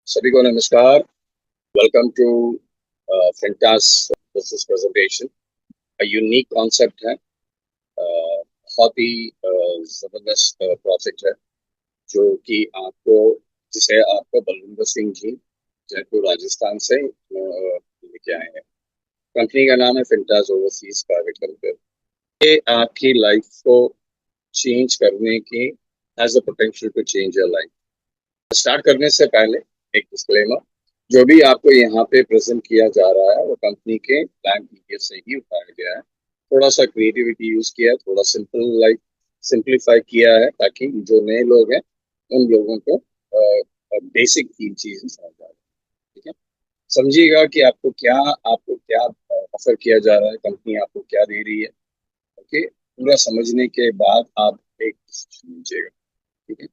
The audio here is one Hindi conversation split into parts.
सभी को नमस्कार। Welcome to Fintas business presentation. Unique concept है। बहुत ही जबरदस्त प्रोजेक्ट है जो कि आपको जिसे आपको बलविंदर सिंह जी जयपुर राजस्थान से लेके आए हैं। कंपनी का नाम है फिंटास ओवरसीज प्राइवेट लिमिटेड। ये आपकी लाइफ को चेंज करने की has the potential to change your life. Start करने से पहले एक डिस्क्लेमर। जो भी आपको यहाँ पे प्रेजेंट किया जा रहा है वो कंपनी के ब्लैंक डीटेल्स से ही उठाया गया है। थोड़ा सा क्रिएटिविटी यूज किया है, थोड़ा सिंप्लीफाई किया है ताकि जो नए लोग हैं उन लोगों को बेसिक तीन चीजें समझ आ जाए। ठीक है, समझिएगा कि आपको क्या ऑफर किया जा रहा है, कंपनी आपको क्या दे रही है। ओके, पूरा समझने के बाद आप एक डिसीजन लीजिएगा। ठीक है,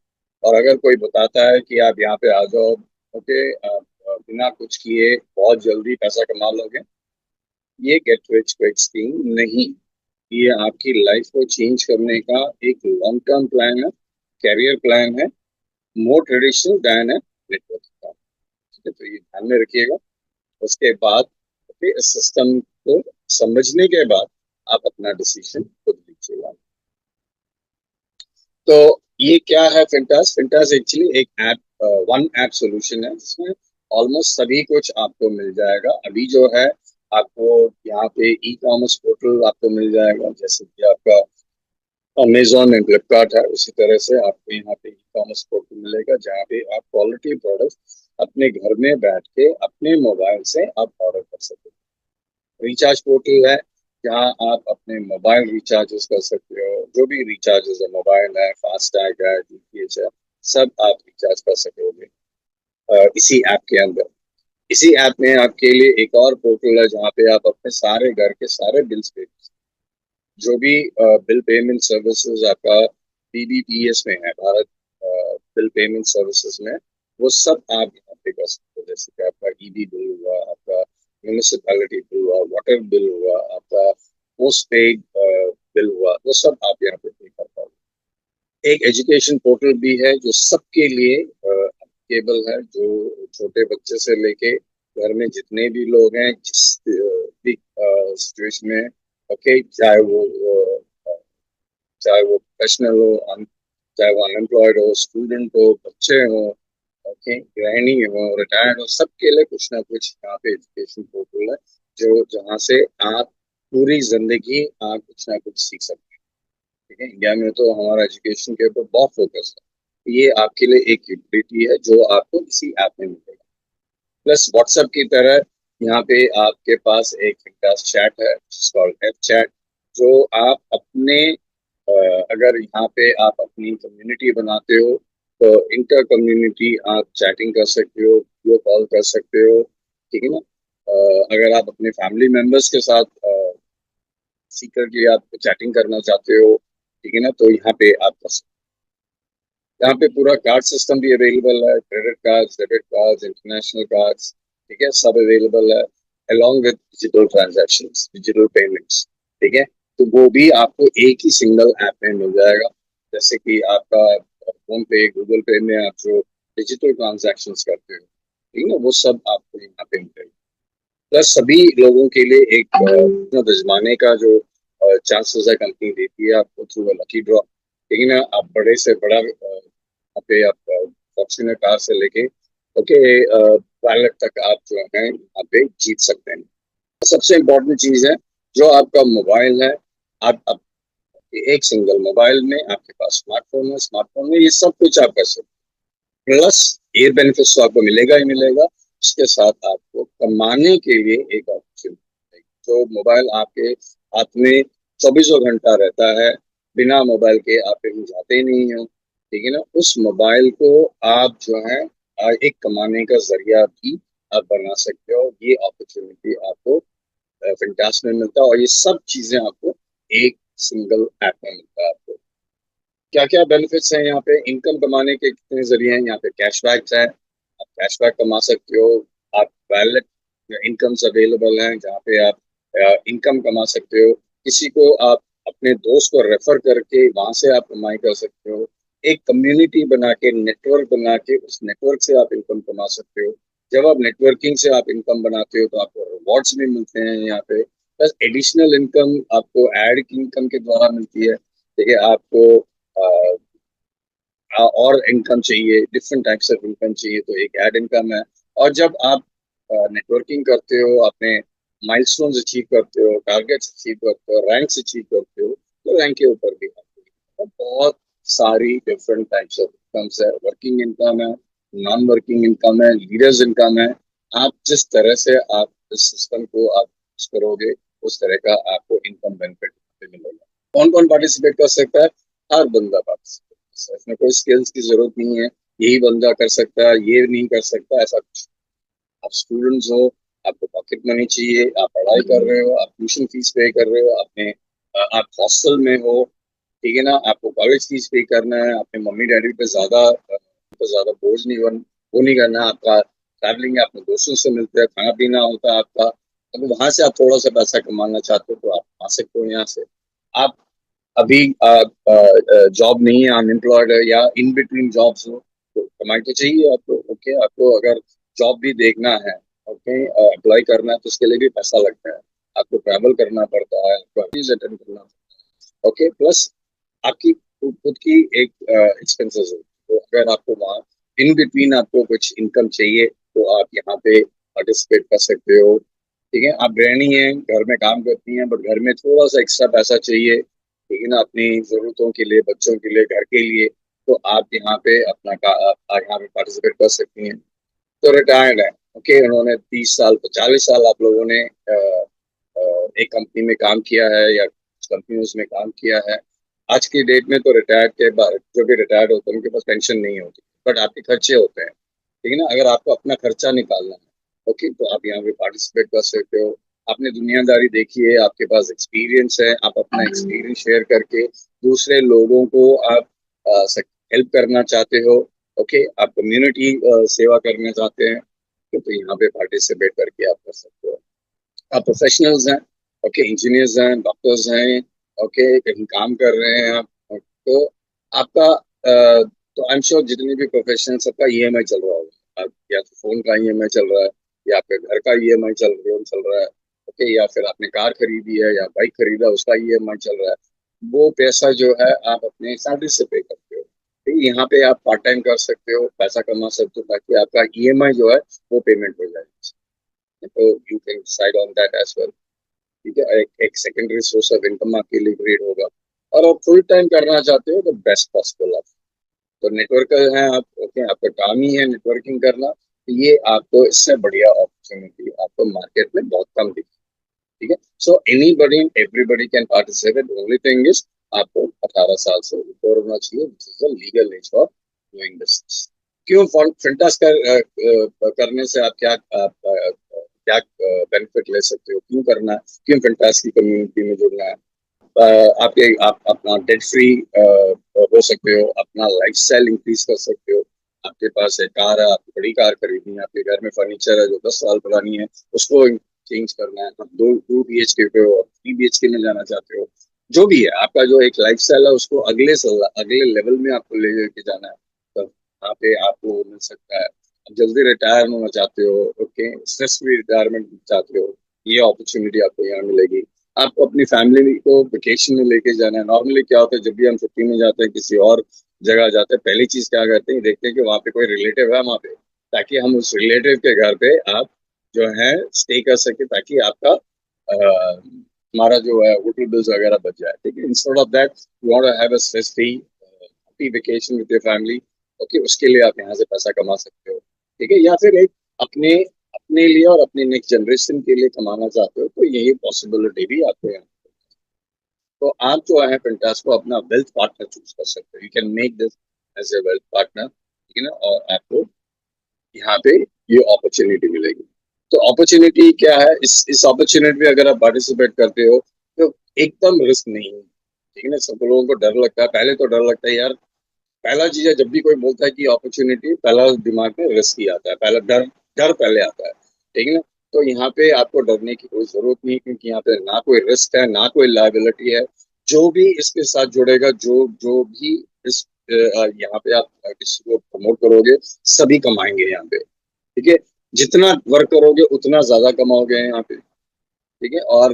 और अगर कोई बताता है कि आप यहाँ पे आ जाओ, ओके, आप बिना कुछ किए बहुत जल्दी पैसा कमा लोगे, ये गेट रिच क्विक स्कीम नहीं। ये आपकी लाइफ को चेंज करने का एक लॉन्ग टर्म प्लान है, कैरियर प्लान है, मोर ट्रेडिशनल देन है नेटवर्क का। ठीक है, तो ये ध्यान में रखिएगा। उसके बाद ओके, इस सिस्टम को समझने के बाद आप अपना डिसीजन खुद लीजिएगा। तो ये क्या है फिंटास? फिंटास एक्चुअली एक ऐप, वन ऐप सॉल्यूशन है जिसमें ऑलमोस्ट सभी कुछ आपको मिल जाएगा। अभी जो है आपको यहाँ पे ई कॉमर्स पोर्टल आपको मिल जाएगा, जैसे कि आपका अमेजोन एंड फ्लिपकार्ट है, उसी तरह से आपको यहाँ पे ई कॉमर्स पोर्टल मिलेगा जहाँ पे आप क्वालिटी प्रोडक्ट अपने घर में बैठ के अपने मोबाइल से आप ऑर्डर कर सकते हो। रिचार्ज पोर्टल है जहाँ आप अपने मोबाइल रिचार्जेस कर सकते हो। जो भी रिचार्जेस है, मोबाइल है, फास्टैग है, डीटीएच है, सब आप रिचार्ज कर सकोगे इसी ऐप के अंदर। इसी ऐप में आपके लिए एक और पोर्टल है जहाँ पे आप अपने सारे घर के सारे बिल्स पे, जो भी बिल पेमेंट सर्विसेज आपका बीबीपीएस में है, भारत बिल पेमेंट सर्विसेज में, वो सब आप यहाँ पे कर सकते हो। जैसे कि आपका ईबी बिल हुआ, आपका म्यूनिसिपैलिटी बिल हुआ, वाटर बिल हुआ, आपका पोस्ट पेड बिल हुआ, वो सब आप यहाँ पे पे कर पाओगे। एक एजुकेशन पोर्टल भी है जो सबके लिए केबल है, जो छोटे बच्चे से लेके घर में जितने भी लोग हैं, जिस भी सिचुएशन में, ओके, चाहे वो प्रोफेशनल हो, चाहे वो अनएम्प्लॉयड हो, स्टूडेंट हो, बच्चे हो, ओके, गृहिणी हो, रिटायर्ड हो, सबके लिए कुछ ना कुछ यहाँ पे एजुकेशन पोर्टल है जो जहाँ से आप पूरी जिंदगी आप कुछ ना कुछ सीख सकते हैं। ठीक है, इंडिया में तो हमारा एजुकेशन के ऊपर बहुत फोकस है। ये आपके लिए एक यूटिलिटी है जो आपको इसी ऐप में मिलेगा। प्लस व्हाट्सएप की तरह यहाँ पे आपके पास एक फिंटास चैट है, कॉल्ड एफ चैट, जो आप अपने अगर यहाँ पे आप अपनी कम्युनिटी बनाते हो तो इंटर कम्युनिटी आप चैटिंग कर सकते हो, वीडियो कॉल कर सकते हो। ठीक है ना? अगर आप अपने फैमिली मेंबर्स के साथ सीक्रेटली आप चैटिंग करना चाहते हो, ठीक है ना, तो यहाँ पे आप कर सकते हो। यहाँ पे पूरा कार्ड सिस्टम भी अवेलेबल है, credit cards, debit cards, international cards, ठीक है, सब अवेलेबल है, along with digital transactions, digital payments. ठीक है, तो वो भी आपको एक ही सिंगल ऐप में मिल जाएगा। जैसे कि आपका फोन पे, गूगल पे में आप जो डिजिटल ट्रांजैक्शंस करते हो, ठीक है ना, वो सब आपको यहाँ पे मिलेगा। प्लस सभी लोगों के लिए एक भजमाने का जो चांसेस है कंपनी देती है आपको थ्रू लकी ड्रॉ। लेकिन आप बड़े से बड़ा यहाँ पे आप फॉर्च्यूनर कार से लेके ओके पायलट तक आप जो है यहाँ पे जीत सकते हैं। सबसे इम्पोर्टेंट चीज है जो आपका मोबाइल है, आप एक सिंगल मोबाइल में आपके पास स्मार्टफोन है, स्मार्टफोन में ये सब कुछ आप कर सकते हैं। प्लस एयर बेनिफिट्स तो आपको मिलेगा ही मिलेगा, उसके साथ आपको कमाने के लिए एक अपॉर्चुनिटी। जो मोबाइल आपके हाथ में चौबीसों घंटा रहता है, बिना मोबाइल के आप कहीं जाते नहीं हो, ठीक है ना, उस मोबाइल को आप जो है एक कमाने का जरिया भी आप बना सकते हो। ये अपॉर्चुनिटी आपको फिंटास में मिलता है और ये सब चीजें आपको एक सिंगल ऐप में मिलता है। आपको क्या क्या बेनिफिट्स हैं यहाँ पे? इनकम कमाने के कितने जरिए हैं? यहाँ पे कैशबैक है, आप कैशबैक कमा सकते हो। आप वैलेट इनकम्स अवेलेबल हैं जहाँ पे आप इनकम कमा सकते हो। किसी को आप अपने दोस्त को रेफर करके वहां से आप कमाई कर सकते हो। एक कम्युनिटी बना के, नेटवर्क बना के, उस नेटवर्क से आप इनकम कमा सकते हो। जब आप नेटवर्किंग से आप इनकम बनाते हो तो आपको रिवॉर्ड्स भी मिलते हैं यहाँ पे, प्लस एडिशनल इनकम आपको एड इनकम के द्वारा मिलती है। देखिए आपको और इनकम चाहिए, डिफरेंट टाइप्स ऑफ इनकम चाहिए, तो एक एड इनकम है। और जब आप नेटवर्किंग करते हो, अपने माइलस्टोन्स अचीव करते हो, टारगेट्स अचीव करते हो, रैंक्स अचीव करते हो, तो रैंक के ऊपर भी आपको बहुत सारी डिफरेंट टाइप्स ऑफ इनकम्स है। वर्किंग इनकम है, नॉन वर्किंग इनकम है, लीडर्स इनकम है। आप जिस तरह से आप इस सिस्टम को आप यूज करोगे, उस तरह का आपको इनकम बेनिफिट मिलेगा। कौन कौन पार्टिसिपेट कर सकता है? हर बंदा पार्टिसिपेट कर सकता है, इसमें कोई स्किल्स की जरूरत नहीं है, यही बंदा कर सकता है, ये नहीं कर सकता, ऐसा कुछ। आप स्टूडेंट्स हो, आपको पॉकेट मनी चाहिए, आप पढ़ाई कर रहे हो, आप ट्यूशन फीस पे कर रहे हो, आप हॉस्टल में हो, ठीक है ना, आपको कॉलेज फीस पे करना है, अपने मम्मी डैडी पे ज्यादा बोझ नहीं वो नहीं करना है, आपका ट्रैवलिंग है, अपने दोस्तों से मिलते हैं, खाना पीना होता है आपका। अगर वहां से आप थोड़ा सा पैसा कमाना चाहते हो तो आप आ सकते हो यहाँ से। आप अभी जॉब नहीं है, अनएम्प्लॉयड है, या इन बिटवीन जॉब्स हो, तो कमाई तो चाहिए आपको। ओके, आपको अगर जॉब भी देखना है, ओके, अप्लाई करना है, तो उसके लिए भी पैसा लगता है। आपको ट्रैवल करना पड़ता है, आपको अटेंड करना पड़ता है। ओके, प्लस आपकी खुद की एक एक्सपेंसेस हो, तो अगर आपको वहाँ इन बिटवीन आपको कुछ इनकम चाहिए, तो आप यहाँ पे पार्टिसिपेट कर सकते हो। ठीक है, आप गृहिणी हैं, घर में काम करती हैं, बट घर में थोड़ा सा एक्स्ट्रा पैसा चाहिए, ठीक है ना, अपनी जरूरतों के लिए, बच्चों के लिए, घर के लिए, तो आप यहाँ पे आप यहाँ पे पार्टिसिपेट कर सकती हैं। तो रिटायर्ड है, ओके, उन्होंने 30 साल 40 साल आप लोगों ने एक कंपनी में काम किया है या कुछ कंपनियों में काम किया है। आज की डेट में तो रिटायर्ड के बाद जो भी रिटायर्ड होते हैं उनके पास पेंशन नहीं होती, बट आपके खर्चे होते हैं, ठीक है ना। अगर आपको अपना खर्चा निकालना है, ओके, तो आप यहाँ पे पार्टिसिपेट कर सकते हो। आपने दुनियादारी देखी है, आपके पास एक्सपीरियंस है, आप अपना एक्सपीरियंस शेयर करके दूसरे लोगों को आप हेल्प करना चाहते हो, ओके, आप कम्युनिटी सेवा करना चाहते हैं, तो यहाँ पे पार्टिसिपेट करके आप कर सकते हो। आप प्रोफेशनल्स हैं, ओके, इंजीनियर्स हैं, डॉक्टर्स हैं, ओके, कहीं काम कर रहे हैं आप, तो आपका तो आई एम श्योर जितने भी प्रोफेशनल सबका ईएमआई चल रहा होगा। आप या तो फोन का ईएमआई चल रहा है, या आपके घर का ईएमआई चल रहा है, ओके, या फिर आपने कार खरीदी है या बाइक खरीदा, उसका ईएमआई चल रहा है। वो पैसा जो है आप अपने सैलरी से पे करते हो। ठीक है, यहाँ पे आप पार्ट टाइम कर सकते हो, पैसा कमा सकते हो, ताकि आपका ईएमआई जो है वो पेमेंट हो जाए। तो you can decide on that as well. ठीक है, एक सेकेंडरी सोर्स ऑफ इनकम आपके लिए क्रिएट होगा। और आप फुल टाइम करना चाहते हो तो बेस्ट पॉसिबल आप, तो नेटवर्कर हैं आप, ओके, आपका काम ही है नेटवर्किंग करना, तो ये आपको इससे बढ़िया अपॉर्चुनिटी आपको मार्केट में बहुत कम दिखी। ठीक है, so anybody everybody can participate, only thing is आपको 18 साल से ऊपर होना चाहिए, this is the legal age for doing business. क्यों फिंटास करने से आप क्या बेनिफिट ले सकते हो, क्यों करना है, क्यों फिंटास की कम्युनिटी में जुड़ना है? आप अपना डेट फ्री हो सकते हो, अपना लाइफस्टाइल इंक्रीज कर सकते हो। आपके पास एक कार है, आपको बड़ी कार खरीदनी है, आपके घर में फर्नीचर है जो 10 साल पुरानी है, उसको चेंज करना है, आप 2 BHK पे हो, 3 BHK में जाना चाहते हो, जो भी है आपका जो एक लाइफस्टाइल है, उसको अगले लेवल में आपको ले लेके जाना है, तो यहाँ पे आपको मिल सकता है। आप जल्दी रिटायर होना चाहते हो, ओके, स्ट्रेस फ्री रिटायरमेंट चाहते हो, ये अपॉर्चुनिटी आपको यहाँ मिलेगी। आपको अपनी फैमिली को वेकेशन में लेके जाना है। नॉर्मली क्या होता है, जब भी हम छुट्टी में जाते हैं, किसी और जगह जाते हैं, पहली चीज क्या करते हैं, देखते हैं कि वहाँ पे कोई रिलेटिव है वहाँ पे, ताकि हम उस रिलेटिव के घर पे आप जो है स्टे कर सके, ताकि आपका हमारा जो है होटल बिल्स वगैरह बच जाए। ठीक है, instead of that you want to have a stress free happy vacation with your family, okay, उसके लिए आप यहाँ से पैसा कमा सकते हो। ठीक है, या फिर एक अपने अपने लिए और अपने नेक्स्ट जनरेशन के लिए कमाना चाहते हो, तो यही पॉसिबिलिटी भी आपको यहाँ। तो आप जो है पिंटास को अपना वेल्थ पार्टनर चूज कर सकते हो, you can make this as a wealth partner, ठीक है ना, और आपको यहाँ पे ये अपॉर्चुनिटी मिलेगी। तो अपॉर्चुनिटी क्या है, इस अपॉर्चुनिटी में अगर आप पार्टिसिपेट करते हो तो एकदम रिस्क नहीं है। ठीक है ना, सब लोगों को डर लगता है, पहले तो डर लगता है यार, पहला चीज है, जब भी कोई बोलता है कि अपॉर्चुनिटी, पहला दिमाग में रिस्क ही आता है, पहला डर डर पहले आता है। ठीक है ना, तो यहाँ पे आपको डरने की कोई जरूरत नहीं, क्योंकि यहाँ पे ना कोई रिस्क है, ना कोई लायबिलिटी है। जो भी इसके साथ जुड़ेगा, जो जो भी इस यहाँ पे आप किसी को प्रमोट करोगे, सभी कमाएंगे यहाँ पे। ठीक है, जितना वर्क करोगे उतना ज्यादा कमाओगे यहाँ पे। ठीक है, और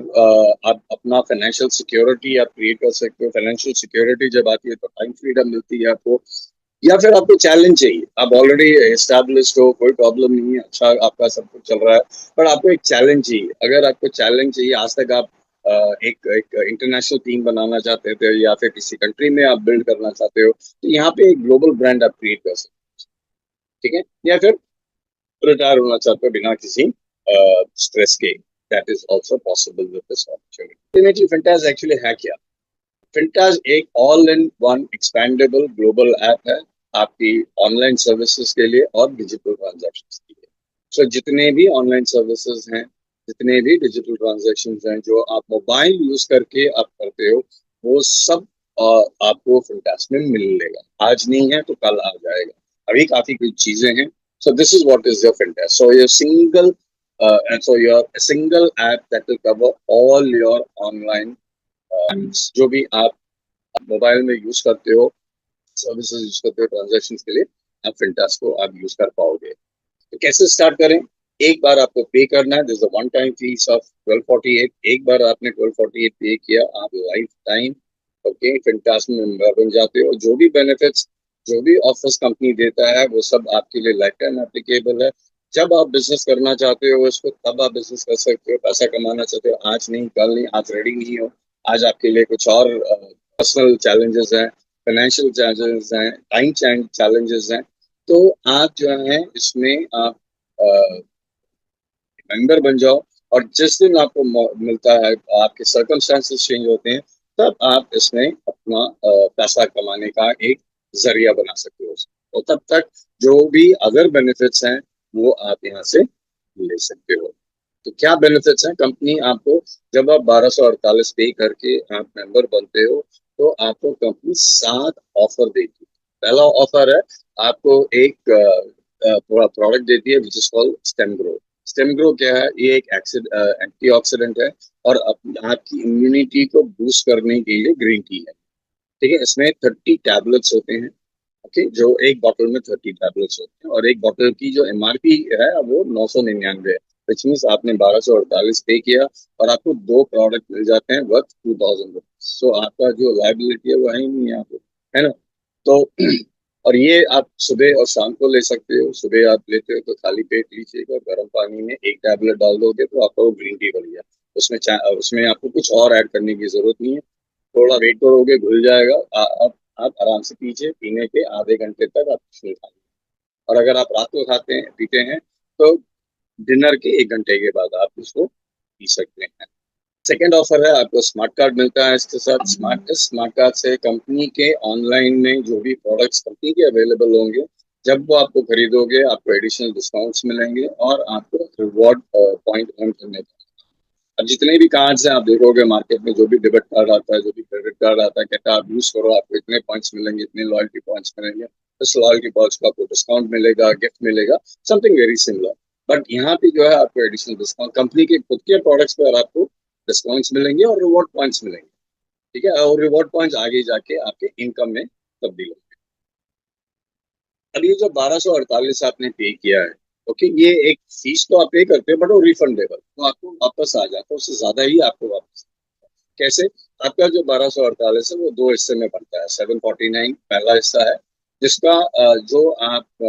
आप अपना फाइनेंशियल सिक्योरिटी आप क्रिएट कर सकते हो। फाइनेंशियल सिक्योरिटी जब आती है तो टाइम फ्रीडम मिलती है आपको। या फिर आपको चैलेंज चाहिए, आप ऑलरेडी एस्टैब्लिश्ड हो, कोई प्रॉब्लम नहीं है, अच्छा आपका सब कुछ चल रहा है, पर आपको एक चैलेंज चाहिए। अगर आपको चैलेंज चाहिए, आज तक आप एक एक इंटरनेशनल टीम बनाना चाहते थे या फिर किसी कंट्री में आप बिल्ड करना चाहते हो, तो यहाँ पे एक ग्लोबल ब्रांड आप क्रिएट कर सकते हो। ठीक है, या फिर रिटायर होना चाहते हो बिना किसी स्ट्रेस के, that is also possible with this opportunity. Fintas actually है क्या? फिंटेज एक all in one expendable global app है आपकी ऑनलाइन सर्विसेज के लिए और डिजिटल ट्रांजैक्शंस के लिए। सो जितने भी ऑनलाइन सर्विसेज हैं, जितने भी डिजिटल ट्रांजैक्शंस हैं जो आप मोबाइल यूज करके आप करते हो, वो सब आपको फिंटेज में मिलेगा। आज नहीं है तो कल आ जाएगा। अभी काफी कुछ चीजें हैं। So this is what is your fintech. So your single and so your single app that will cover all your online जो भी आप मोबाइल में यूज करते हो, सर्विसेज यूज करते हो ट्रांजेक्शन के लिए, आप फिंटेक्स को आप यूज कर पाओगे। तो कैसे स्टार्ट करें? एक बार आपको पे करना है, this one time fees of 1248। एक बार आपने 1248 पे किया, आप लाइफ टाइम ओके फिंटेक्स में मेंबर बन जाते हो। जो भी बेनिफिट्स, जो भी ऑफर्स कंपनी देता है, वो सब आपके लिए लाइफ टाइम एप्लीकेबल है। जब आप बिजनेस करना चाहते हो इसको, तब आप बिजनेस कर सकते हो। पैसा कमाना चाहते हो, आज नहीं कल नहीं, आज रेडी नहीं हो, आज आपके लिए कुछ और पर्सनल चैलेंजेस हैं, फाइनेंशियल चैलेंजेस हैं, टाइम चैलेंजेस हैं, तो आप जो है इसमें आप मेंबर बन जाओ। और जिस दिन आपको मिलता है, आपके सर्कमस्टांसेस चेंज होते हैं, तब आप इसमें अपना पैसा कमाने का एक जरिया बना सकते हो। और तब तक जो भी अदर बेनिफिट्स हैं वो आप यहाँ से ले सकते हो। तो क्या बेनिफिट्स हैं? कंपनी आपको, जब आप 1248 पे करके आप मेंबर बनते हो, तो आपको कंपनी 7 ऑफर देती है। पहला ऑफर है, आपको एक प्रोडक्ट देती है which is called stem grow. Stem grow क्या है? ये एक एंटीऑक्सीडेंट है और आपकी इम्यूनिटी को बूस्ट करने के लिए ग्रीन टी है। ठीक है, इसमें 30 टैबलेट्स होते हैं। ओके, जो एक बॉटल में 30 टैबलेट्स होते हैं, और एक बॉटल की जो एमआरपी है वो 999 है। विच मीन्स आपने 1248 पे किया और आपको 2 प्रोडक्ट मिल जाते हैं वर्थ 2000 रुपीज। सो आपका जो लाइबिलिटी है वो है ही नहीं यहाँ पे, है ना? तो और ये आप सुबह और शाम को ले सकते हो। सुबह आप लेते हो तो खाली पेट लीजिएगा, गर्म पानी में एक टैबलेट डाल दोगे तो आपका वो ग्रीन टी बन गया। उसमें आपको कुछ और ऐड करने की जरूरत नहीं है। थोड़ा वेट करोगे, घुल जाएगा। आप आराम से पीजिए, पीने के आधे घंटे तक आप कुछ नहीं खाएंगे। और अगर आप रात को खाते हैं पीते हैं तो डिनर के 1 घंटे के बाद आप इसको पी सकते हैं। सेकेंड ऑफर है, आपको स्मार्ट कार्ड मिलता है इसके साथ। स्मार्ट कार्ड से कंपनी के ऑनलाइन में जो भी प्रोडक्ट्स कंपनी के अवेलेबल होंगे, जब वो आपको खरीदोगे आपको एडिशनल डिस्काउंट्स मिलेंगे और आपको रिवॉर्ड पॉइंट अर्न करने का। अब जितने भी कार्ड्स हैं आप देखोगे मार्केट में, जो भी डेबिट कार्ड आता है, जो भी क्रेडिट कार्ड आता है, कहता है आप यूज करो, आपको इतने पॉइंट्स मिलेंगे, इतने लॉयल्टी पॉइंट्स मिलेंगे, इस लॉयल्टी पॉइंट्स का आपको डिस्काउंट मिलेगा, गिफ्ट मिलेगा, समथिंग वेरी सिमिलर। बट यहाँ पे जो है आपको एडिशनल डिस्काउंट कंपनी के खुद के प्रोडक्ट्स पर आपको डिस्काउंट्स मिलेंगे और रिवॉर्ड पॉइंट्स मिलेंगे। ठीक है, और रिवॉर्ड पॉइंट्स आगे जाके आपके इनकम में तब्दील होंगे। अब ये जो 1248 आपने पे किया है, ओके, ये एक फीस तो आप पे करते हो, बट वो रिफंडेबल, तो आपको वापस आ जाता है, उससे ज्यादा ही आपको वापस। कैसे? आपका जो 1248 है वो 2 हिस्से में बनता है। 749 पहला हिस्सा है, जिसका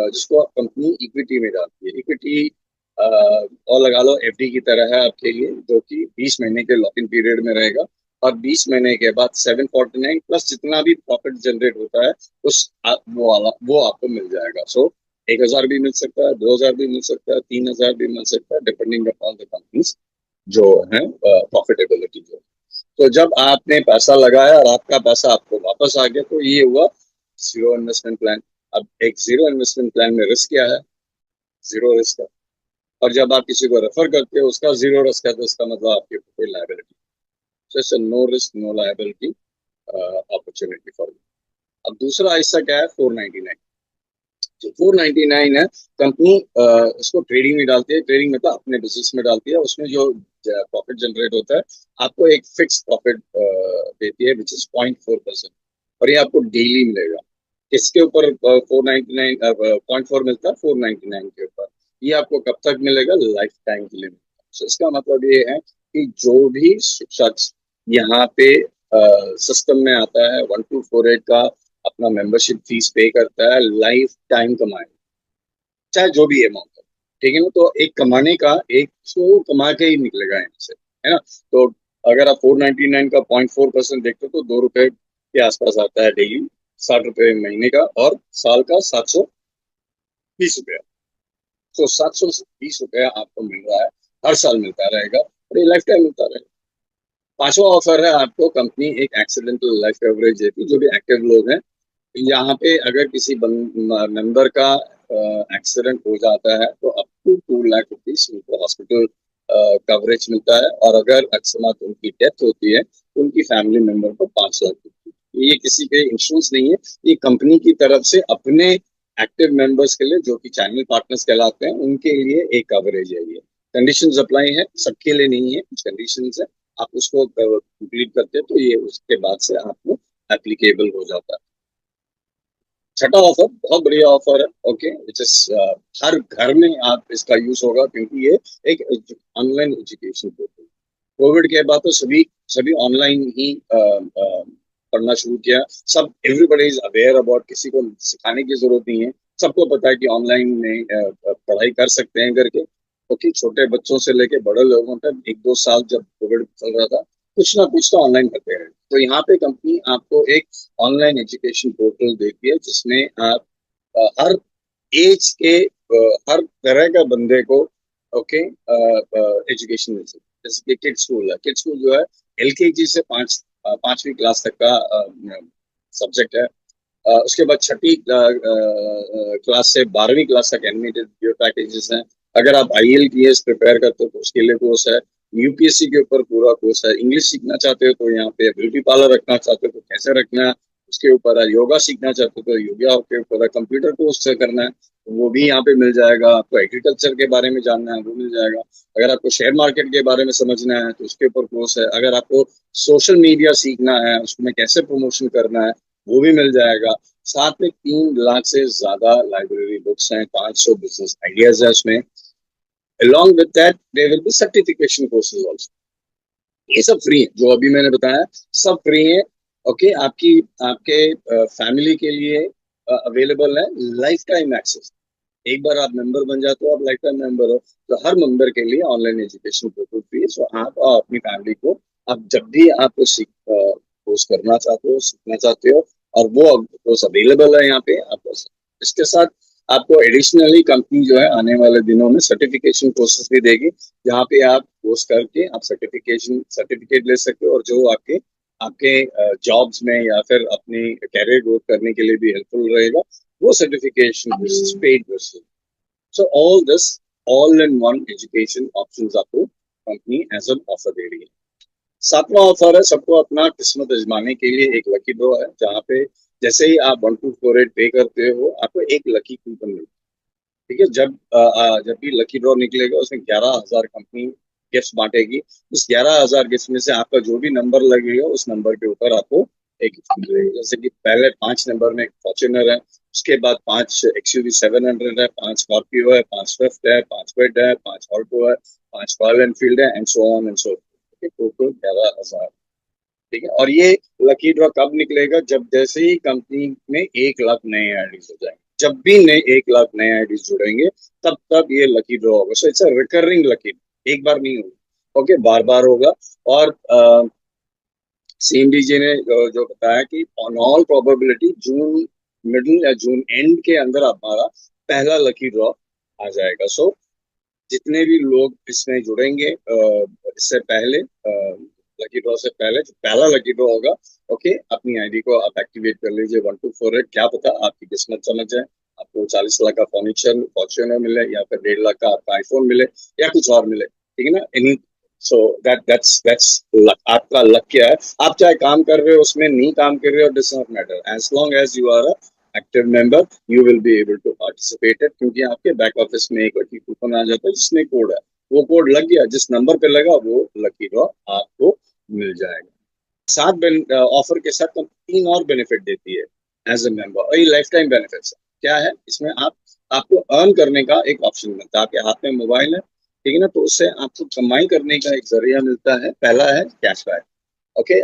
जिसको कंपनी इक्विटी में डालती है। इक्विटी और लगा लो एफडी की तरह है आपके लिए, जो कि 20 महीने के लॉक इन पीरियड में रहेगा। और 20 महीने के बाद 749 प्लस जितना भी प्रॉफिट जनरेट होता है वो वाला वो आपको मिल जाएगा। सो 1000 भी मिल सकता है, 2000 भी मिल सकता है, 3000 भी मिल सकता है, डिपेंडिंग अपॉन द कंपनीज जो है प्रॉफिटेबिलिटी जो। तो जब आपने पैसा लगाया और आपका पैसा आपको वापस आ गया, तो ये हुआ जीरो इन्वेस्टमेंट प्लान। अब एक जीरो इन्वेस्टमेंट प्लान में रिस्क क्या है? जीरो रिस्क है। और जब आप किसी को रेफर करते हो उसका जीरो रिस्क है, तो इसका मतलब आपके ऊपर कोई liability, just no risk no liability opportunity for you. अब दूसरा हिस्सा क्या है? 499। जो 499 है, कंपनी उसको ट्रेडिंग में डालती है। ट्रेडिंग मतलब अपने बिजनेस में डालती है। उसमें जो प्रॉफिट जनरेट होता है, आपको एक फिक्स प्रॉफिट देती है विच इज 0.4%, और ये आपको डेली मिलेगा। किसके ऊपर 499 0.4 मिलता है? 499 के ऊपर। ये आपको कब तक मिलेगा? लाइफ टाइम के लिए मिलेगा। तो इसका मतलब ये है कि जो भी शख्स यहाँ पे सिस्टम में आता है 1248 का अपना मेंबरशिप फीस पे करता है, लाइफ टाइम कमाएगा, चाहे जो भी अमाउंट हो। ठीक है ना? तो एक कमाने का एक सो कमा के ही निकलेगा यहाँ से, है ना? तो अगर आप 499 का 0.4% देखते हो तो 2 रुपए के आसपास आता है डेली, 60 रुपए महीने का, और साल का 720 रुपया। तो 720 रुपया आपको मिल रहा है, हर साल मिलता रहेगा, और ये लाइफ टाइम मिलता रहेगा। पांचवा ऑफर है आपको, कंपनी एक एक्सीडेंटल लाइफ कवरेज देती है जो भी एक्टिव लोग हैं। यहाँ पे अगर किसी मेंबर का एक्सीडेंट हो जाता है तो अप टू 2 लाख रुपीज उनको हॉस्पिटल कवरेज मिलता है, और अगर अकस्मात उनकी डेथ होती है तो उनकी फैमिली मेंबर को 5 लाख रुपये। ये किसी के इंश्योरेंस नहीं है, ये कंपनी की तरफ से अपने एक्टिव मेंबर्स के लिए, जो कि चैनल पार्टनर्स कहलाते हैं, उनके लिए एक कवरेज है। ये कंडीशंस अप्लाई है, सबके लिए नहीं है, कुछ कंडीशंस है। आप उसको कंप्लीट करते हैं तो ये उसके बाद से आपको एप्लीकेबल हो जाता है। छठा ऑफर बहुत बढ़िया ऑफर है, ओके, विच इज हर घर में आप इसका यूज होगा, क्योंकि ये एक ऑनलाइन एजुकेशन पोर्टल। कोविड के बाद तो सभी सभी ऑनलाइन ही पढ़ना शुरू किया। सब एवरीबडी इज अवेयर अबाउट, किसी को सिखाने की जरूरत नहीं है, सबको पता है कि ऑनलाइन में पढ़ाई कर सकते हैं करके। ओके, छोटे बच्चों से लेके बड़े लोगों तक 1-2 साल जब कोविड चल रहा था, कुछ ना कुछ तो ऑनलाइन करते रहे। तो यहाँ पे कंपनी आपको एक ऑनलाइन एजुकेशन पोर्टल देती है जिसमें आप हर एज के हर तरह का बंदे को, ओके, एजुकेशन मिल सकती है। जैसे कि किड स्कूल है, किड स्कूल जो है एलकेजी से 5वीं क्लास तक का सब्जेक्ट है। उसके बाद छठी क्लास से 12वीं क्लास तक एनिमेटेड वीडियो पैकेजेस हैं। अगर आप IELTS प्रिपेयर करते हो तो उसके लिए कोर्स है। UPSC के ऊपर पूरा कोर्स है। इंग्लिश सीखना चाहते हो तो यहाँ पे, ब्यूटी पार्लर रखना चाहते हो तो कैसे रखना है उसके ऊपर है। योगा सीखना चाहते हो तो योगा के ऊपर है। कंप्यूटर कोर्स करना है तो वो भी यहाँ पे मिल जाएगा। आपको एग्रीकल्चर के बारे में जानना है वो मिल जाएगा। अगर आपको शेयर मार्केट के बारे में समझना है तो उसके ऊपर कोर्स है। अगर आपको सोशल मीडिया सीखना है, उसमें कैसे प्रमोशन करना है, वो भी मिल जाएगा। साथ में 3 लाख से ज्यादा लाइब्रेरी बुक्स हैं, 500 बिजनेस आइडियाज है उसमें। along with that there will be certification courses also। ये सब फ्री है, जो अभी मैंने बताया सब फ्री है। ओके, आपकी आपके फैमिली के लिए अवेलेबल है लाइफ टाइम एक्सेस। एक बार आप मेंबर बन जाते हो, आप लाइफ टाइम मेंबर हो, तो हर मेंबर के लिए ऑनलाइन एजुकेशन पोर्टल फ्री है। सो आप और अपनी फैमिली को, आप जब भी आपको सीख कोर्स करना चाहते हो, सीखना चाहते हो, और वो कोर्स अवेलेबल है यहाँ पे आपको। इसके साथ आपको एडिशनली कंपनी जो है आने वाले दिनों में सर्टिफिकेशन कोर्सेज भी देगी, जहाँ पे आप कोर्स करके आप सर्टिफिकेट ले सकते हो, और जो आपके आपके जॉब्स में या फिर अपनी कैरियर ग्रोथ करने के लिए भी हेल्पफुल रहेगा, वो certification courses, paid courses. So all this, all in one education options आपको कंपनी एज एन ऑफर दे रही है। सातवां ऑफर है, सबको अपना किस्मत आजमाने के लिए एक लकी ड्रॉ है, जहाँ पे जैसे ही आप 1248 पे करते हो आपको एक लकी कूपन मिलता है। ठीक है? जब भी लकी ड्रॉ निकलेगा उसमें 11,000 कंपनी गिफ्ट बांटेगी। उस 11,000 गिफ्ट में से आपका जो भी नंबर लगेगा उस नंबर के ऊपर आपको एक गिफ्ट मिलेगा। जैसे कि पहले 5 नंबर में एक फॉर्च्यूनर है, उसके बाद 5 XUV 700 है, 5 स्कॉर्पियो है, 5 स्विफ्ट है, 5 क्विड है, 5 ऑल्टो है, 5 रॉयल एनफील्ड है, and so on and so. Total 11,000। ठीक है? और ये लकी ड्रॉ कब निकलेगा? जब जैसे ही कंपनी में 1 लाख नए आईडीज हो जाएंगे, जब भी नए 1 लाख नए आईडीज जुड़ेंगे, तब तब ये लकी ड्रॉ होगा। So it's a recurring lucky, एक बार नहीं होगा, ओके, बार बार होगा। और CMD जी ने जो बताया कि on all probability June middle या जून एंड के अंदर हमारा पहला लकी ड्रॉ आ जाएगा। सो जितने भी लोग इसमें जुड़ेंगे इससे पहले, लकी ड्रॉ से पहले, जो पहला लकी ड्रॉ होगा, ओके, अपनी आईडी को आप एक्टिवेट कर लीजिए 1248। क्या पता आपकी किस्मत चमक जाए, आपको 40 लाख का फॉर्च्यूनर मिले, या फिर 1.5 लाख का आपका आईफोन मिले, या कुछ और मिले। ठीक है ना? Any, so that's luck. आपका लक क्या है? आप चाहे काम कर रहे हो उसमें, नहीं काम कर रहे हो, does not matter, as long as you are active member you will be able to participate it. क्योंकि आपके बैक ऑफिस में एक लकी कूपन आ जाता है जिसमें कोड है, वो कोड लग गया, जिस नंबर पे लगा वो लकी ड्रॉ आपको मिल जाएगा। ऑफर के साथ 3 और बेनिफिट देती है। एज ए मेंबर, और ये लाइफ टाइम बेनिफिट्स है। क्या है इसमें, आपको अर्न करने का एक ऑप्शन मिलता है। आपके हाथ में मोबाइल है, ठीक है ना, तो उससे आपको कमाई करने का एक जरिया मिलता है। पहला है कैशबैक। ओके,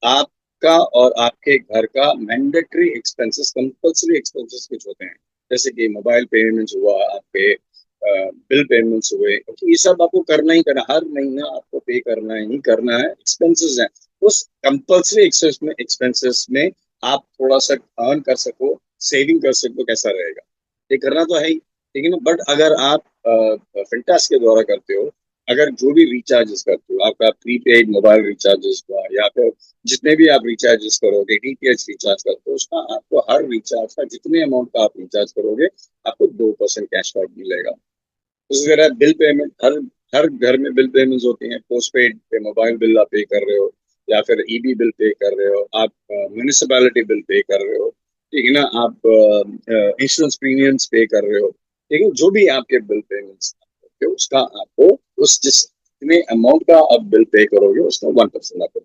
आपका और आपके घर का मैंडेटरी एक्सपेंसेस, कंपल्सरी एक्सपेंसेस कुछ होते हैं, जैसे कि मोबाइल पेमेंट्स हुआ, आपके बिल पेमेंट्स हुए, okay, ये सब आपको करना ही करना, हर महीना आपको पे करना ही करना है, एक्सपेंसेस हैं। उस कंपल्सरी एक्सपेंसेस में आप थोड़ा सा अर्न कर सको, सेविंग कर सको, कैसा रहेगा, ये करना तो है ही, ठीक है ना। बट अगर आप फिंटास के द्वारा करते हो, अगर जो भी रिचार्जेस करते हो, आपका प्रीपेड मोबाइल रिचार्जेस हुआ, या फिर जितने भी आप रिचार्जेस करोगे, डीटीएच रिचार्ज करते हो, उसका आपको हर रिचार्ज का जितने अमाउंट का आप रिचार्ज करोगे, आपको 2% कैशबैक मिलेगा। उसी तरह बिल पेमेंट, हर हर घर में बिल पेमेंट्स होती हैं। पोस्ट पेड पे मोबाइल बिल आप पे कर रहे हो, या फिर ईबी बिल पे कर रहे हो, आप म्यूनिसिपैलिटी बिल पे कर रहे हो, ठीक है ना, आप इंश्योरेंस प्रीमियम्स पे कर रहे हो, ठीक है। जो भी आपके बिल पेमेंट्स करते हो, उसका आपको उस जितने अमाउंट का आप बिल पे करोगे, उसका 1% आपको।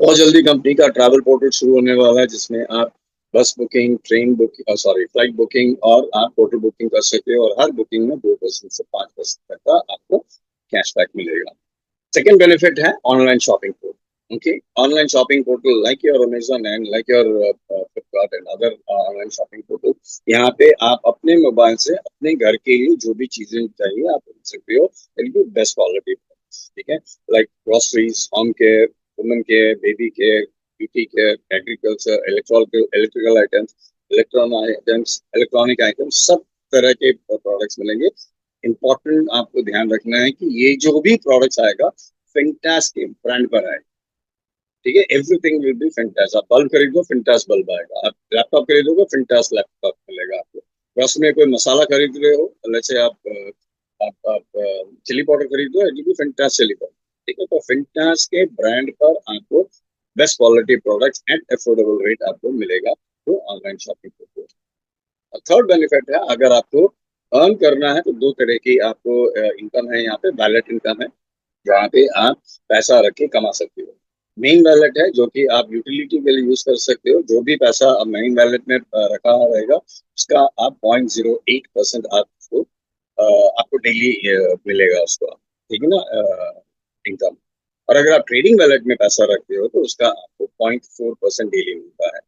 बहुत जल्दी कंपनी का ट्रैवल पोर्टल शुरू होने वाला है, जिसमें आप बस booking, train booking, sorry flight booking, और आप होटल बुकिंग कर सकते हो, और हर बुकिंग में 2% से 5% तक का आपको कैशबैक मिलेगा। सेकेंड बेनिफिट है online shopping portal. Okay, online shopping portal like your Amazon and like your Flipkart and other online shopping portal, यहाँ पे आप अपने मोबाइल से अपने घर के लिए जो भी चीजें चाहिए आप खरीद सकते हो, बिल्कुल बेस्ट क्वालिटी, ठीक है, like groceries, home care, women care, baby care, beauty care, agriculture, electrical items, electronic items, सब तरह के प्रोडक्ट्स मिलेंगे। इम्पोर्टेंट आपको ध्यान रखना है कि ये जो भी प्रोडक्ट्स आएगा, फिंटास के ब्रांड पर आए, ठीक है। Everything will be Fintas. आप बल्ब खरीदो, फिंटास बल्ब आएगा। आप लैपटॉप खरीदोगे, फिंटास लैपटॉप मिलेगा आपको। रस में कोई मसाला खरीद रहे हो, जैसे आप चिली पाउडर खरीद दो, it will be Fintas chilli powder, ठीक है। तो फिंटास के ब्रांड पर आपको best quality products at affordable rate आपको मिलेगा, तो ऑनलाइन शॉपिंग को। थर्ड बेनिफिट है, अगर आपको अर्न करना है, तो दो तरह की आपको इनकम है यहाँ पे। वैलेट इनकम है, जहाँ पे आप पैसा रख के कमा सकते हो। मेन वैलेट है, जो कि आप यूटिलिटी के लिए यूज कर सकते हो। जो भी पैसा मेन वैलेट में रखा रहेगा, उसका आप 0.08% आपको डेली मिलेगा उसको, ठीक है ना, इनकम। और अगर आप ट्रेडिंग वैलेट में पैसा रखते हो, तो उसका आपको 0.4% डेली मिलता है,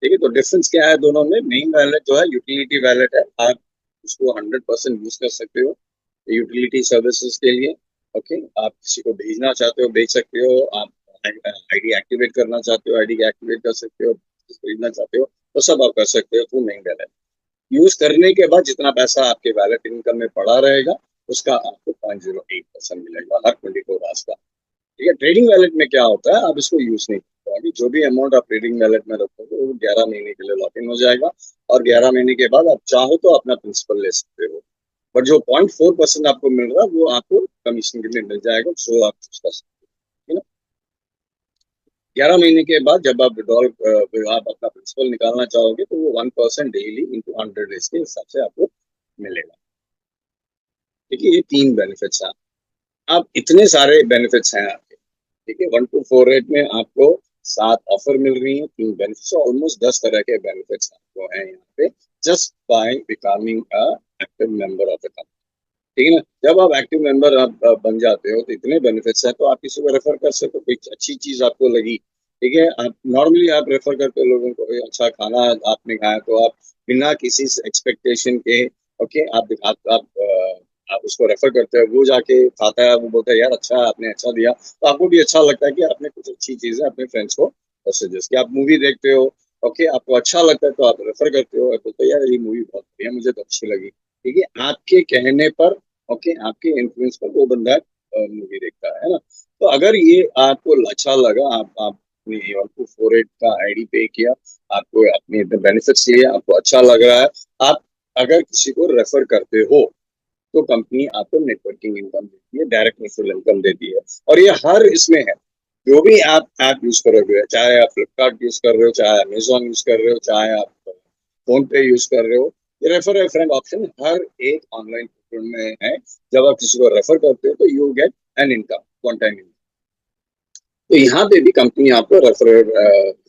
ठीक है। तो डिफरेंस क्या है दोनों में? मेन वैलेट जो है यूटिलिटी वैलेट है, आप उसको 100% यूज कर सकते हो यूटिलिटी सर्विसेज के लिए। ओके, आप किसी को भेजना चाहते हो, भेज सकते हो। आप आईडी एक्टिवेट करना चाहते हो, आईडी एक्टिवेट कर सकते हो। खरीदना चाहते हो, तो सब आप कर सकते हो थ्रू मेन वैलेट। यूज करने के बाद जितना पैसा आपके वैलेट इनकम में पड़ा रहेगा, उसका आपको 0.08% मिलेगा हर 24 आवर्स का, ठीक है। ट्रेडिंग वैलेट में क्या होता है, आप इसको यूज नहीं करते, अभी जो भी अमाउंट आप ट्रेडिंग वैलेट में रखोगे, वो 11 महीने के लिए लॉक इन हो जाएगा, और 11 महीने के बाद आप चाहो तो अपना प्रिंसिपल ले सकते हो। बट जो 0.4% आपको मिल रहा है, वो आपको कमीशन के लिए मिल जाएगा, सो आप चूज कर सकते हो, है ना। 11 महीने के बाद जब आप विड्रॉल, आप अपना प्रिंसिपल निकालना चाहोगे, तो वो 1% डेली इंटू 100 डेज के हिसाब से आपको मिलेगा, ठीक है। ये तीन बेनिफिट्स हैं। अब इतने सारे बेनिफिट्स हैं आपके, ठीक है। 1248 में आपको 7 ऑफर मिल रही है, तीन बेनिफिट्स, ऑलमोस्ट 10 तरह के बेनिफिट्स आपको हैं यहाँ पे, just by becoming a active member of the company, ठीक है ना। जब आप एक्टिव मेंबर आप बन जाते हो, तो इतने बेनिफिट्स हैं, तो आप किसी को रेफर कर सकते हो। कोई अच्छी चीज आपको लगी, ठीक है, आप नॉर्मली आप रेफर करते हो लोगों को, अच्छा खाना आपने खाया, तो आप बिना किसी एक्सपेक्टेशन के, ओके, आप उसको रेफर करते हो, वो जाके खाता है, वो बोलता है यार अच्छा है, आपने अच्छा दिया, तो आपको भी अच्छा लगता है कि आपने कुछ अच्छी चीजें अपने फ्रेंड्स को सजेस्ट किया। आप मूवी देखते हो, ओके, आपको अच्छा लगता है, तो आप रेफर करते हो, आप बोलते हो यार ये मूवी बहुत बढ़िया, मुझे तो अच्छी लगी, ठीक है। आपके कहने पर, ओके, आपके इन्फ्लुएंस पर वो बंदा मूवी देखता है ना। तो अगर ये आपको अच्छा लगा, आपने 1248 का आईडी पे किया, आपको अपने बेनिफिट्स लिए, आपको अच्छा लग रहा है, आप अगर किसी को रेफर करते हो, तो कंपनी आपको नेटवर्किंग इनकम देती है, डायरेक्ट रेफरल इनकम देती है। और ये हर इसमें है, जो भी आप ऐप यूज करोगे, चाहे आप फ्लिपकार्ट यूज कर रहे हो, चाहे अमेजोन यूज कर रहे हो, चाहे आप फोन पे यूज कर रहे हो, ये रेफर ए फ्रेंड ऑप्शन हर एक ऑनलाइन में है। जब आप किसी को रेफर करते हो, तो you get an income, one time income. तो यहाँ पे भी कंपनी आपको रेफर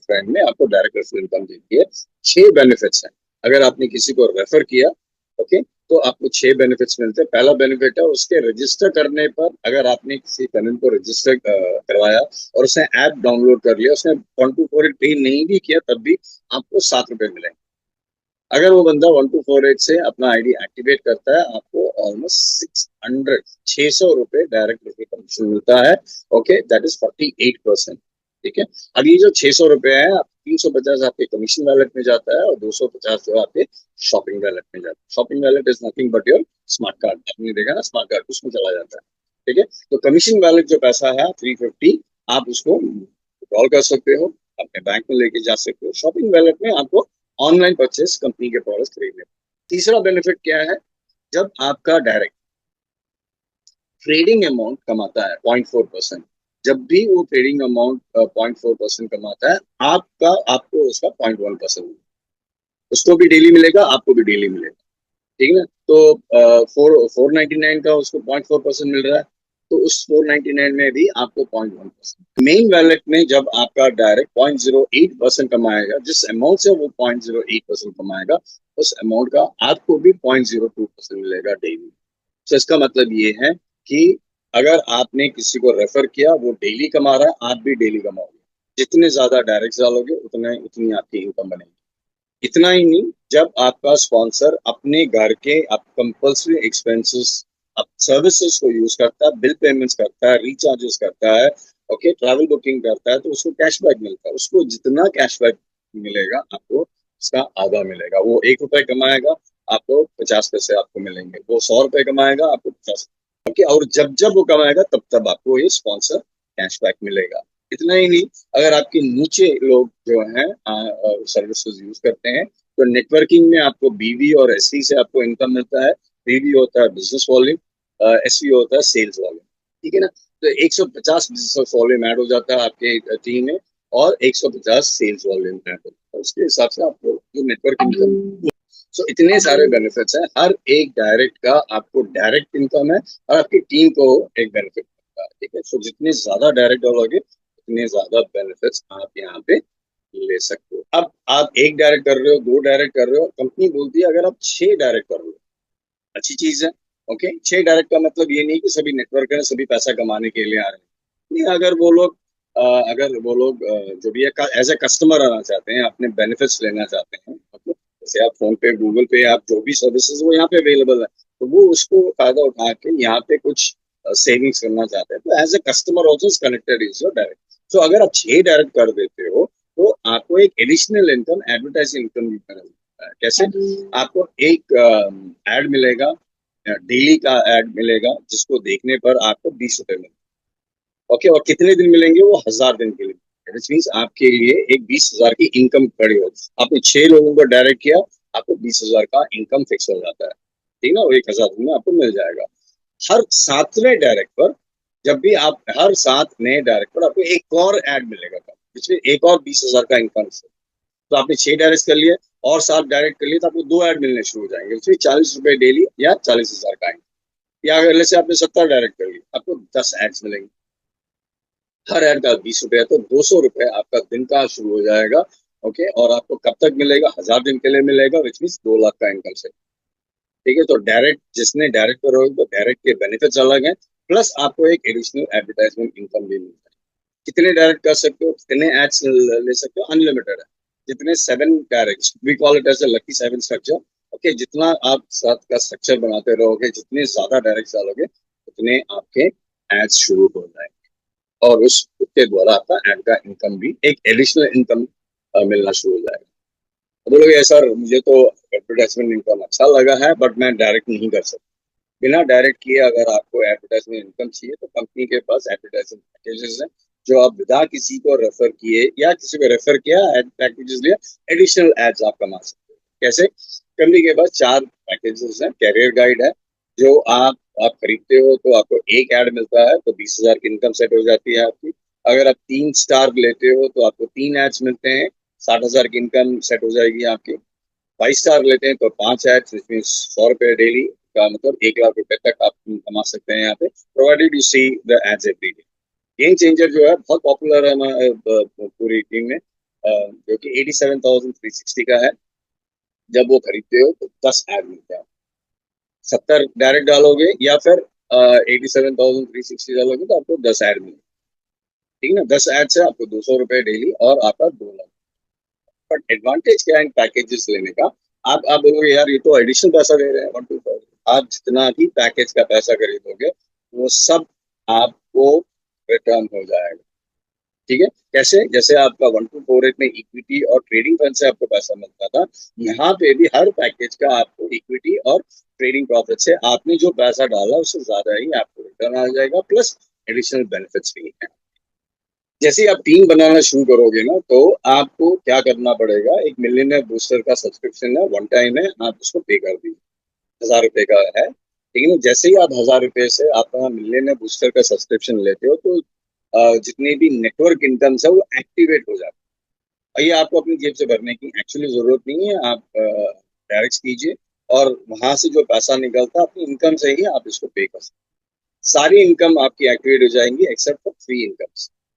फ्रेंड में आपको डायरेक्ट रेफरल इनकम देती है। 6 बेनिफिट्स हैं। अगर आपने किसी को रेफर किया, ओके, तो आपको 6 बेनिफिट्स मिलते हैं। पहला बेनिफिट है उसके रजिस्टर करने पर, अगर आपने किसी टेनेंट को रजिस्टर करवाया और उसने ऐप डाउनलोड कर लिया, उसने 1248 पे नहीं भी किया, तब भी आपको 7 रुपए मिलेंगे। अगर वो बंदा 1248 से अपना आईडी एक्टिवेट करता है, आपको ऑलमोस्ट 600 रुपए डायरेक्ट कमीशन मिलता है। Okay, that is 48%। ठीक है। अब ये जो 600 रुपए है, 350 आपके कमीशन वैलेट में जाता है और 250 जो आपके शॉपिंग वैलेट में जाता है। Shopping wallet is nothing but your smart card. आपने देखा ना, स्मार्ट कार्ड उसमें चला जाता है। ठीक है। तो कमीशन वैलेट जो पैसा है 350, आप उसको कॉल कर सकते हो, अपने बैंक में लेके जा सकते हो। शॉपिंग वैलेट में आपको ऑनलाइन परचेस कंपनी के प्रोडक्ट्स खरीदने। तीसरा बेनिफिट क्या है? जब आपका डायरेक्ट ट्रेडिंग अमाउंट कमाता है 0.4%, जब भी वो ट्रेडिंग अमाउंट 0.4% कमाता है, आपको उसका 0.1% उसको भी डेली मिलेगा, आपको भी डेली मिलेगा। ठीक है ना। तो 499 का उसको 0.4% मिल रहा है, तो उस 499 में भी आपको 0.1%। मेन वैलेट में जब आपका डायरेक्ट 0.08% कमाएगा, जिस अमाउंट से वो 0.08% कमाएगा, उस अमाउंट का आपको भी 0.02% मिलेगा डेली। तो इसका मतलब ये है कि अगर आपने किसी को रेफर किया, वो डेली कमा रहा है, आप भी डेली कमाओगे। जितने ज्यादा डायरेक्ट डालोगे, उतनी आपकी इनकम बनेगी। इतना ही नहीं, जब आपका स्पॉन्सर अपने घर के आप कंपल्सरी एक्सपेंसेस, आप सर्विसेज को यूज करता है, बिल पेमेंट्स करता है, रिचार्जेस करता है, ओके, ट्रैवल बुकिंग करता है, तो उसको कैशबैक मिलता है। उसको जितना कैशबैक मिलेगा, आपको उसका आधा मिलेगा। वो 1 रुपए कमाएगा, आपको 50 पैसे आपको मिलेंगे। वो 100 रुपए कमाएगा, आपको 50। ओके, और जब जब वो कमाएगा, तब तब आपको ये स्पॉन्सर कैशबैक मिलेगा। इतना ही नहीं, अगर आपके नीचे लोग जो हैं सर्विसेज यूज करते हैं, तो नेटवर्किंग में आपको बीवी और एसवी से आपको इनकम मिलता है। बीवी होता है बिजनेस वॉल्यूम, एसवी होता है सेल्स वॉल्यूम। ठीक है ना। तो 150 बिजनेस वॉल्यूम ऐड हो जाता है आपके टीम में, और 150 सेल्स वॉल्यूम ऐड होता है। उसके हिसाब से आपको जो नेटवर्क इनकम। सो इतने सारे बेनिफिट्स हैं। हर एक डायरेक्ट का आपको डायरेक्ट इनकम है, और आपकी टीम को एक बेनिफिट मिलता है। ठीक है। सो जितने ज्यादा डायरेक्ट डालोगे, उतने ज्यादा बेनिफिट्स आप यहाँ पे ले सकते हो। अब आप एक डायरेक्ट कर रहे हो, 2 डायरेक्ट कर रहे हो, कंपनी बोलती है अगर आप 6 डायरेक्ट कर रहे हो, अच्छी चीज है। ओके, 6 डायरेक्ट का मतलब ये नहीं कि सभी नेटवर्क है, सभी पैसा कमाने के लिए आ रहे हैं। नहीं, अगर वो लोग जो भी है एज ए कस्टमर आना चाहते हैं, अपने बेनिफिट्स लेना चाहते हैं, मतलब जैसे आप फोन पे, गूगल पे, आप जो भी सर्विसेज वो यहाँ पे अवेलेबल है, तो वो उसको फायदा उठा के यहाँ पे कुछ सेविंग्स करना चाहते हैं, तो as a customer also connected is your direct. So अगर आप 6 डायरेक्ट कर देते हो, तो आपको एक एडिशनल इनकम, एडवर्टाइजिंग इनकम भी मिलता है। कैसे? आपको एक एड मिलेगा, डेली का एड मिलेगा, जिसको देखने पर आपको 20 रुपए मिलेंगे। ओके, और कितने दिन मिलेंगे? वो 1000 दिन के लिए। विच मीन्स आपके लिए एक 20,000 की इनकम खड़ी होगी। आपने 6 लोगों को डायरेक्ट किया, आपको 20,000 का इनकम फिक्स हो जाता है। ठीक ना। वो 1000 दिन में आपको मिल जाएगा। हर 7वें डायरेक्ट पर, जब भी आप हर 7 नए डायरेक्ट पर आपको एक और ऐड मिलेगा, जिसमें एक और 20,000 का इनकम। तो आपने 6 डायरेक्ट कर लिए और 7 डायरेक्ट कर लिए, तो आपको 2 ऐड मिलने शुरू हो जाएंगे, उसमें 40 रुपए डेली या 40,000 का आएंगे। या अगर से आपने 70 डायरेक्ट कर लिए, आपको 10 एड्स मिलेंगे। हर ऐड का 20 रुपए है, तो 200 रुपए आपका दिन का शुरू हो जाएगा। ओके, और आपको कब तक मिलेगा? 1000 दिन के लिए मिलेगा, विच मीन 2 लाख का इनकम से। ठीक है। तो डायरेक्ट, जिसने डायरेक्ट करोगे, तो डायरेक्ट के बेनिफिट्स अलग हैं, प्लस आपको एक एडिशनल एडवर्टाइजमेंट इनकम भी मिलता है। कितने डायरेक्ट कर सकते हो, कितने एड्स ले सकते हो, अनलिमिटेड है। जितने 7 direct, we call it as lucky 7 structure. Okay, जितना आप साथ का स्ट्रक्चर बनाते रहोगे, जितने ज्यादा डायरेक्ट डालोगे, उतने आपके एड्स शुरू हो जाएंगे, और उसके द्वारा आपका एड का इनकम भी, एक एडिशनल इनकम मिलना शुरू हो जाएगा। बोलोगे सर, मुझे तो एडवर्टाइजमेंट इनकम अच्छा लगा है, बट मैं डायरेक्ट नहीं कर सकता। बिना डायरेक्ट किए अगर आपको एडवर्टाइजमेंट इनकम चाहिए, तो कंपनी के पास एडवर्टाइजमेंट पैकेजेस हैं, जो आप बिना किसी को रेफर किए या किसी को रेफर किया, एड पैकेजेस लिया, एडिशनल एड्स आप कमा सकते हो। कैसे? कंपनी के पास 4 पैकेजेस हैं। कैरियर गाइड है, जो आप खरीदते हो तो आपको एक ऐड मिलता है, तो 20,000 की इनकम सेट हो जाती है आपकी। अगर आप 3 स्टार लेते हो, तो आपको 3 एड्स मिलते हैं, 60,000 की इनकम सेट हो जाएगी आपकी। 5 स्टार लेते हैं तो 5 एड्स, विच मीन 100 रुपए डेली का, मतलब 1 लाख रुपए तक आप कमा सकते हैं यहाँ पे, provided you see the ads every day. Game changer जो है बहुत पॉपुलर है हमारे पूरी टीम में। जो कि 87,360 का है। जब वो खरीदते हो तो 10 ऐड मिलते हैं। 70 डायरेक्ट डालोगे या फिर 87,360 डालोगे तो आपको 10 ऐड मिलेंगे। ठीक है ना, 10 ऐड से आपको 200 रुपए डेली और आपका 2 लाख। बट एडवांटेज क्या है इन पैकेजेस लेने का? आप बोलोगे यार ये तो एडिशनल पैसा दे रहे हैं 125। आप जितना भी पैकेज का पैसा खरीदोगे वो सब आपको रिटर्न हो जाएगा। ठीक है, कैसे? जैसे आपका 1248 में इक्विटी और ट्रेडिंग फंड से आपको पैसा मिलता था, यहाँ पे भी हर पैकेज का आपको इक्विटी और ट्रेडिंग प्रॉफिट से आपने जो पैसा डाला उससे ज्यादा ही आपको रिटर्न आ जाएगा, प्लस एडिशनल बेनिफिट्स भी हैं। जैसे ही आप टीम बनाना शुरू करोगे ना, तो आपको क्या करना पड़ेगा, एक मिलियनर बूस्टर का सब्सक्रिप्शन है, वन टाइम है, आप उसको पे कर दीजिए। 1000 रुपए का है, ठीक है ना। जैसे ही आप 1000 रुपए से आपका मिलियनर बूस्टर का सब्सक्रिप्शन लेते हो तो जितनी भी नेटवर्क इनकम है वो एक्टिवेट हो जाती है। ये आपको अपनी जेब से भरने की एक्चुअली जरूरत नहीं है, आप डायरेक्ट कीजिए और वहां से जो पैसा निकलता है अपनी इनकम से ही आप इसको पे कर सकते हैं। सारी इनकम आपकी एक्टिवेट हो जाएंगी एक्सेप्ट फॉर 3 इनकम।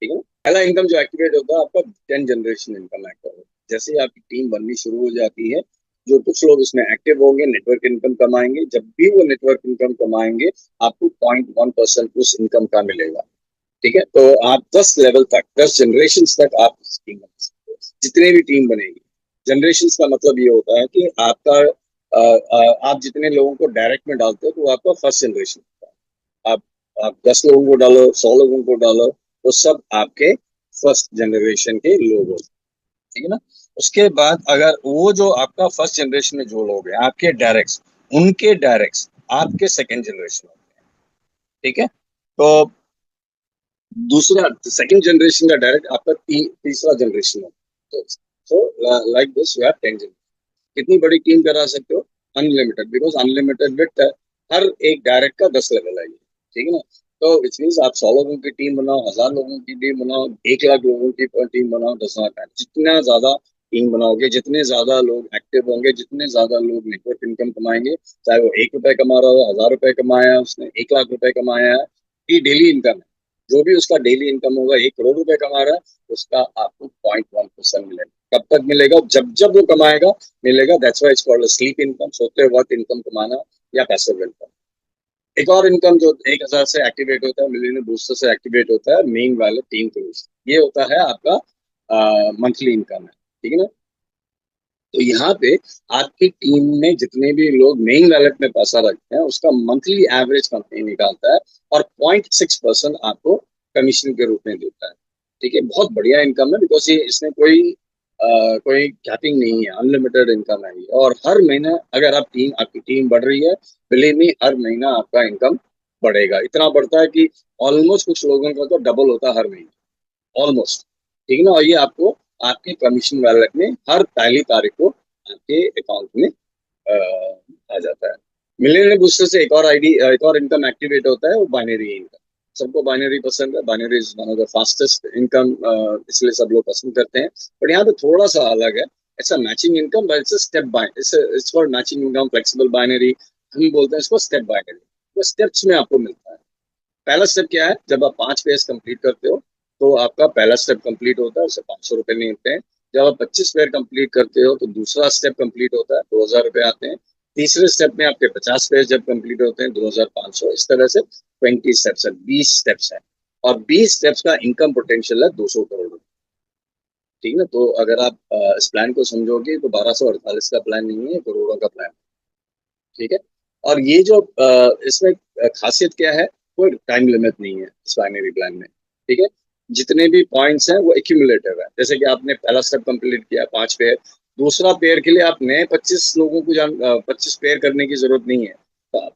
ठीक है ना। पहला इनकम जो एक्टिवेट होता है आपका 10 जनरेशन इनकम एक्टिवेट होता है। जैसे ही आपकी टीम बननी शुरू हो जाती है, जो कुछ लोग इसमें एक्टिव होंगे नेटवर्क इनकम कमाएंगे। जब भी वो नेटवर्क इनकम कमाएंगे आपको 0.1% उस इनकम का मिलेगा। ठीक है, तो आप 10 लेवल तक, 10 जनरेशन तक आप टीम बना सकते हो, जितने भी टीम बनेगी। जनरेशन का मतलब ये होता है कि आपका आप जितने लोगों को डायरेक्ट में डालते हो तो वो आपका फर्स्ट जनरेशन होता है। आप 10 लोगों को डालो, 100 लोगों को डालो, वो सब आपके फर्स्ट जनरेशन के लोग होते हैं। ठीक है ना। उसके बाद अगर वो जो आपका फर्स्ट जनरेशन में जो लोग हैं आपके डायरेक्ट्स, उनके डायरेक्ट्स आपके सेकेंड जनरेशन होते हैं। ठीक है, तो दूसरा सेकंड जनरेशन का डायरेक्ट आपका तीसरा जनरेशन है। तो like this you have 10 generation. कितनी बड़ी टीम करा सकते हो? Unlimited, because unlimited with her एक डायरेक्ट का 10 लेवल है ये। ठीक है ना। तो इट मीन आप 100 लोगों की टीम बनाओ, 1000 लोगों की टीम बनाओ, 1 लाख लोगों की टीम बनाओ, 10 लाख। जितना ज्यादा टीम बनाओगे, जितने ज्यादा लोग एक्टिव होंगे, जितने ज्यादा लोग नेटवर्क इनकम कमाएंगे, चाहे वो 1 रुपए कमा रहा हो, 1000 रुपए कमाया उसने, 1 लाख रुपए कमाया है, ये डेली इनकम है। जो भी उसका डेली इनकम होगा, 1 करोड़ रुपए कमा रहा है, उसका आपको 0.1% मिलेगा। कब तक मिलेगा? जब जब वो कमाएगा मिलेगा। That's why it's called sleep income, सोते वक्त इनकम कमाना या पैसिव इनकम। एक और इनकम जो 1000 से एक्टिवेट होता है, मिलियनर बूस्टर से एक्टिवेट होता है, मेन वाले 3 करोड़। ये होता है आपका मंथली इनकम है। ठीक है ना। तो यहाँ पे आपकी टीम में जितने भी लोग मेन वैलेट में पैसा रखते हैं उसका मंथली एवरेज कंपनी निकालता है और 0.6% आपको कमीशन के रूप में देता है। ठीक है, बहुत बढ़िया इनकम है, बिकॉज ये इसमें कोई कैपिंग नहीं है, अनलिमिटेड इनकम है ये। और हर महीने अगर आपकी टीम बढ़ रही है, बिलीव मी, हर महीना आपका इनकम बढ़ेगा। इतना बढ़ता है कि ऑलमोस्ट कुछ लोगों का तो डबल होता है हर महीने, ऑलमोस्ट। ठीक है ना। और ये आपको आपके कमीशन वैलेट में हर पहली तारीख को आपके अकाउंट में आ जाता है। मिलियनर बूस्टर से एक और इनकम एक्टिवेट होता है, वो बाइनरी इनकम। सबको बाइनरी पसंद है, binary is one of the fastest income, इसलिए सब लोग पसंद करते हैं। बट यहाँ पे थोड़ा सा अलग है। It's a matching income, but it's step by, it's called matching income, flexible binary. हम बोलते हैं इसको स्टेप बाइनरी। तो स्टेप्स में आपको मिलता है। पहला स्टेप क्या है? जब आप 5 पेयर्स कंप्लीट करते हो तो आपका पहला स्टेप कंप्लीट होता है, उससे 500 रुपए मिलते हैं। जब आप 25 पेयर कंप्लीट करते हो तो दूसरा स्टेप कंप्लीट होता है, 2000 रुपए आते हैं। तीसरे स्टेप में आपके 50 पेयर जब कंप्लीट होते हैं, 2500। इस तरह से 20 स्टेप्स है, 20 स्टेप्स है। और 20 स्टेप्स का इनकम पोटेंशियल है 200 करोड़। ठीक है ना। तो अगर आप इस प्लान को समझोगे तो 1248 का प्लान नहीं है, करोड़ों का प्लान। ठीक है। और ये जो इसमें खासियत क्या है, कोई टाइम लिमिट नहीं है इस बाइनरी प्लान में। ठीक है। जितने भी पॉइंट्स हैं वो एक्यूमुलेटिव है। जैसे कि आपने पहला स्टेप कंप्लीट किया, 5 पेयर, दूसरा पेयर के लिए आप नए 25 लोगों को 25 पेयर करने की जरूरत नहीं है।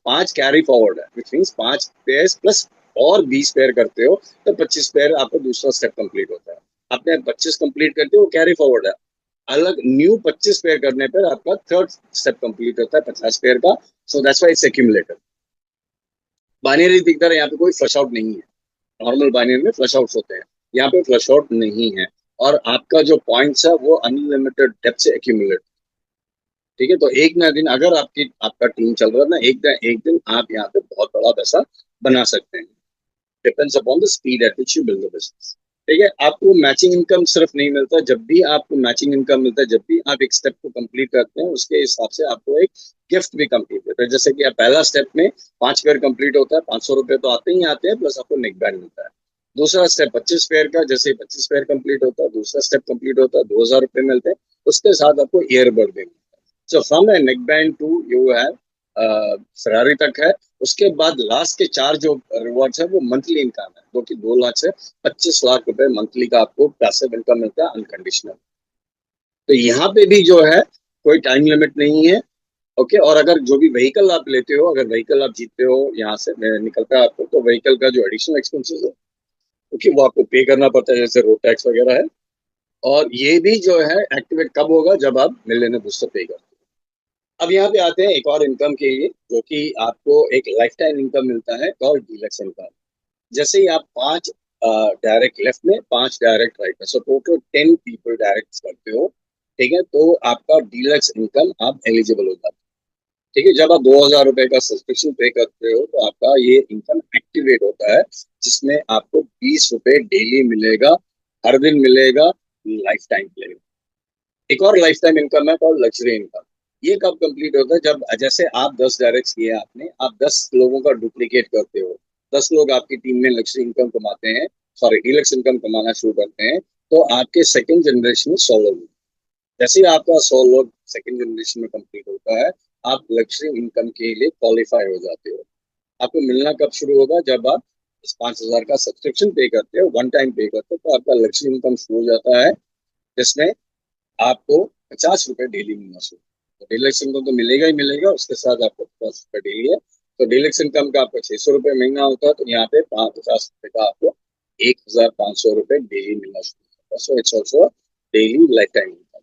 5 कैरी फॉरवर्ड है, विच मीन्स 5 पेयर प्लस और 20 पेयर करते हो तो 25 पेयर आपका दूसरा स्टेप कंप्लीट होता है। आपने 25 कंप्लीट करते हो, वो कैरी फॉरवर्ड है। अलग न्यू 25 पेयर करने पर आपका थर्ड स्टेप कंप्लीट होता है 50 पेयर का। So that's why it's accumulative. Binary दिखता है, यहाँ पे कोई फ्लश आउट नहीं है। नॉर्मल बाइनरी में फ्लश आउट होते हैं, यहाँ पे फ्लश आउट नहीं है। और आपका जो पॉइंट्स है वो अनलिमिटेड डेप्थ से एक्यूमुलेट। ठीक है। तो एक ना दिन अगर आपका टीम चल रहा है ना, एक दिन आप यहाँ पे बहुत बड़ा पैसा बना सकते हैं। Depends upon the speed at which you build the business. ठीक है। आपको मैचिंग इनकम सिर्फ नहीं मिलता, जब भी आपको मैचिंग इनकम मिलता है, जब भी आप एक स्टेप को कंप्लीट करते हैं, उसके हिसाब से आपको एक गिफ्ट भी कंप्लीट होता है। जैसे कि आप पहला स्टेप में 5 पेयर कंप्लीट होता है, 500 रुपए तो आते ही आते हैं, प्लस आपको नेक बैंड मिलता है। दूसरा स्टेप 25 पेयर का, जैसे 25 पेयर कंप्लीट होता है, दूसरा स्टेप कंप्लीट होता है, 2000 रुपए मिलते हैं। उसके साथ आपको ईयरबड भी मिलता है। So from a neck band to you have Ferrari तक है। उसके बाद लास्ट के 4 जो रिवॉर्ड्स है वो मंथली इनकम है, जो कि 2 लाख से 25 लाख रुपए मंथली का आपको पैसिव इनकम मिलता है अनकंडीशनल। तो यहाँ पे भी जो है कोई टाइम लिमिट नहीं है। ओके। और अगर जो भी व्हीकल आप लेते हो, अगर व्हीकल आप जीतते हो यहाँ से निकलता है आपको, तो व्हीकल का जो एडिशनल एक्सपेंसेस है क्योंकि वो आपको पे करना पड़ता है, जैसे रोड टैक्स वगैरह है। और ये भी जो है एक्टिवेट कब होगा, जब आप मिलियनेयर बूस्टर पे करते हो। अब यहाँ पे आते हैं एक और इनकम के लिए, जो कि आपको एक लाइफ टाइम इनकम मिलता है, और डीलक्स इनकम। जैसे ही आप 5 डायरेक्ट लेफ्ट में, 5 डायरेक्ट राइट में, सो टोटल 10 पीपल डायरेक्ट करते हो, ठीक है, तो आपका डीलक्स इनकम आप एलिजिबल हो जाते हो। ठीक है। जब आप 2000 रुपए का सब्सक्रिप्शन पे करते हो, तो आपका ये इनकम एक्टिवेट होता है, जिसमें आपको 20 रुपए डेली मिलेगा, हर दिन मिलेगा, लाइफ टाइम मिलेगा। एक और लाइफ टाइम इनकम है कॉल्ड लग्जरी इनकम। ये कब कंप्लीट होता है, जब जैसे आप 10 डायरेक्ट किए आपने, आप 10 लोगों का डुप्लीकेट करते हो, 10 लोग आपकी टीम में लग्जरी इनकम कमाते हैं, सॉरी डीलक्स इनकम कमाना शुरू करते हैं, तो आपके सेकंड जनरेशन में 100 लोग। जैसे ही आपका 100 लोग सेकंड जनरेशन में कंप्लीट होता है, आप लग्जरी इनकम के लिए क्वालिफाई हो जाते हो। आपको मिलना कब शुरू होगा, जब आप इस 5,000 का सब्सक्रिप्शन पे करते हो, वन टाइम पे करते हो, तो आपका लग्जरी इनकम शुरू हो जाता है, जिसमें आपको 50 रुपए डेली मिलना शुरू। तो डीलक्स इनकम तो मिलेगा ही मिलेगा, उसके साथ आपको 50 रुपए डेली है। तो डीलक्स इनकम का आपका 600 रुपए महीना होता है, तो यहाँ पे 50 रुपए का आपको 1,500 रुपए डेली मिलना शुरू होता है। So it's also daily life time income.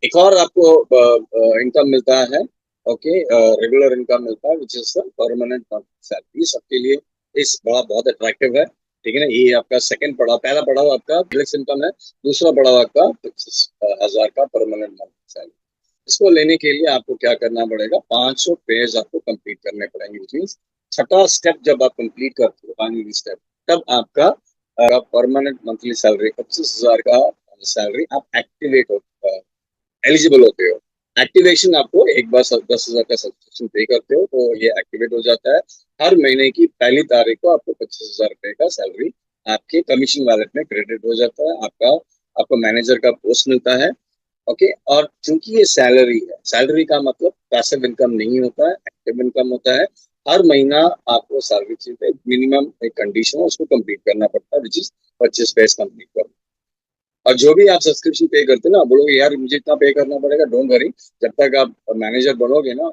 एक और आपको इनकम मिलता है, ओके, रेगुलर इनकम मिलता है, विच इज परमानेंट सैलरी। सबके लिए इस बड़ा बहुत अट्रैक्टिव है। ठीक है ना। ये आपका सेकंड पड़ाव, पहला पड़ाव आपका डीलक्स इनकम है, दूसरा पड़ाव आपका 25,000 का परमानेंट मंथ सैलरी। इसको लेने के लिए आपको क्या करना पड़ेगा, 500 पेज आपको कंप्लीट करने पड़ेंगे, विच मीन्स छठा स्टेप जब आप कंप्लीट करते हो, फाइनली स्टेप, तब आपका परमानेंट मंथली सैलरी 25,000 का सैलरी आप एक्टिवेट होता है, एलिजिबल होते हो। एक्टिवेशन आपको एक बार 10,000 का सब्सक्रिप्शन पे करते हो, तो ये एक्टिवेट हो जाता है। हर महीने की पहली तारीख को आपको 25,000 रुपए का सैलरी आपके कमीशन वैलेट में क्रेडिट हो जाता है। आपको मैनेजर का पोस्ट मिलता है। ओके। और चूंकि ये सैलरी है, सैलरी का मतलब पैसिव इनकम नहीं होता है, एक्टिव इनकम होता है। हर महीना आपको सैलरी चाहिए, मिनिमम एक कंडीशन है, उसको कंप्लीट करना पड़ता है, विच इज 25 पेज कंप्लीट करना। और जो भी आप सब्सक्रिप्शन पे करते हैं ना, बोलोगे यार मुझे इतना पे करना पड़ेगा, डोंट वरी। जब तक आप मैनेजर बनोगे ना,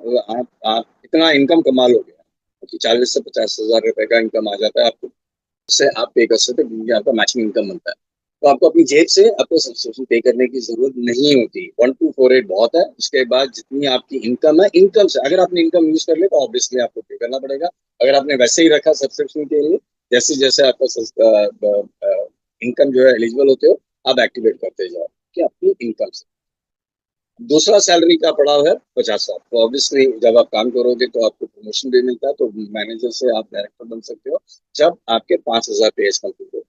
आप इतना इनकम कमा लोगे, क्योंकि 40 से 50 हजार रुपए का इनकम आ जाता है आपको, उससे आप पे कर सकते हो, क्योंकि आपका मैचिंग इनकम बनता है। तो आपको अपनी जेब से आपको सब्सक्रिप्शन पे करने की जरूरत नहीं होती। 1248 बहुत है। उसके बाद जितनी आपकी इनकम है, इनकम से अगर आपने इनकम यूज कर ले, तो ऑब्वियसली आपको पे करना पड़ेगा। अगर आपने वैसे ही रखा सब्सक्रिप्शन के लिए, जैसे जैसे आपका इनकम जो है एलिजिबल होते हो, आप एक्टिवेट करते जाओ कि अपनी इनकम से। दूसरा सैलरी का पड़ाव है 50 साल। तो ऑब्वियसली जब आप काम करोगे, तो आपको प्रमोशन भी मिलता है, तो मैनेजर से आप डायरेक्टर बन सकते हो, जब आपके 5,000 पेज कंप्लीट हो।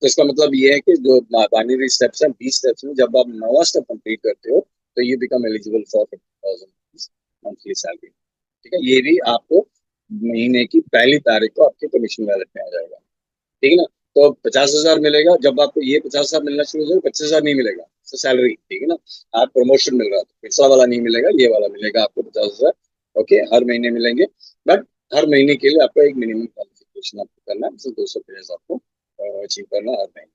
तो इसका मतलब ये है कि जो बाइनरी स्टेप्स हैं, 20 स्टेप्स में जब आप 9वां स्टेप कंप्लीट करते हो, तो ये become eligible for 50,000 monthly salary. ठीक है। ये भी आपको महीने की पहली तारीख को आपके कमीशन वैलेट में आ जाएगा। ठीक है ना। तो 50,000 मिलेगा, जब आपको ये 50,000 मिलना शुरू हो जाएगा, 25,000 नहीं मिलेगा सैलरी। ठीक है ना। आप प्रमोशन मिल रहा है, तो पिछला वाला नहीं मिलेगा, ये वाला मिलेगा आपको 50,000। ओके। हर महीने मिलेंगे, बट हर महीने के लिए आपको एक मिनिमम क्वालिफिकेशन आपको करना है, जैसे 200 पेज आपको अचीव करना हर महीने।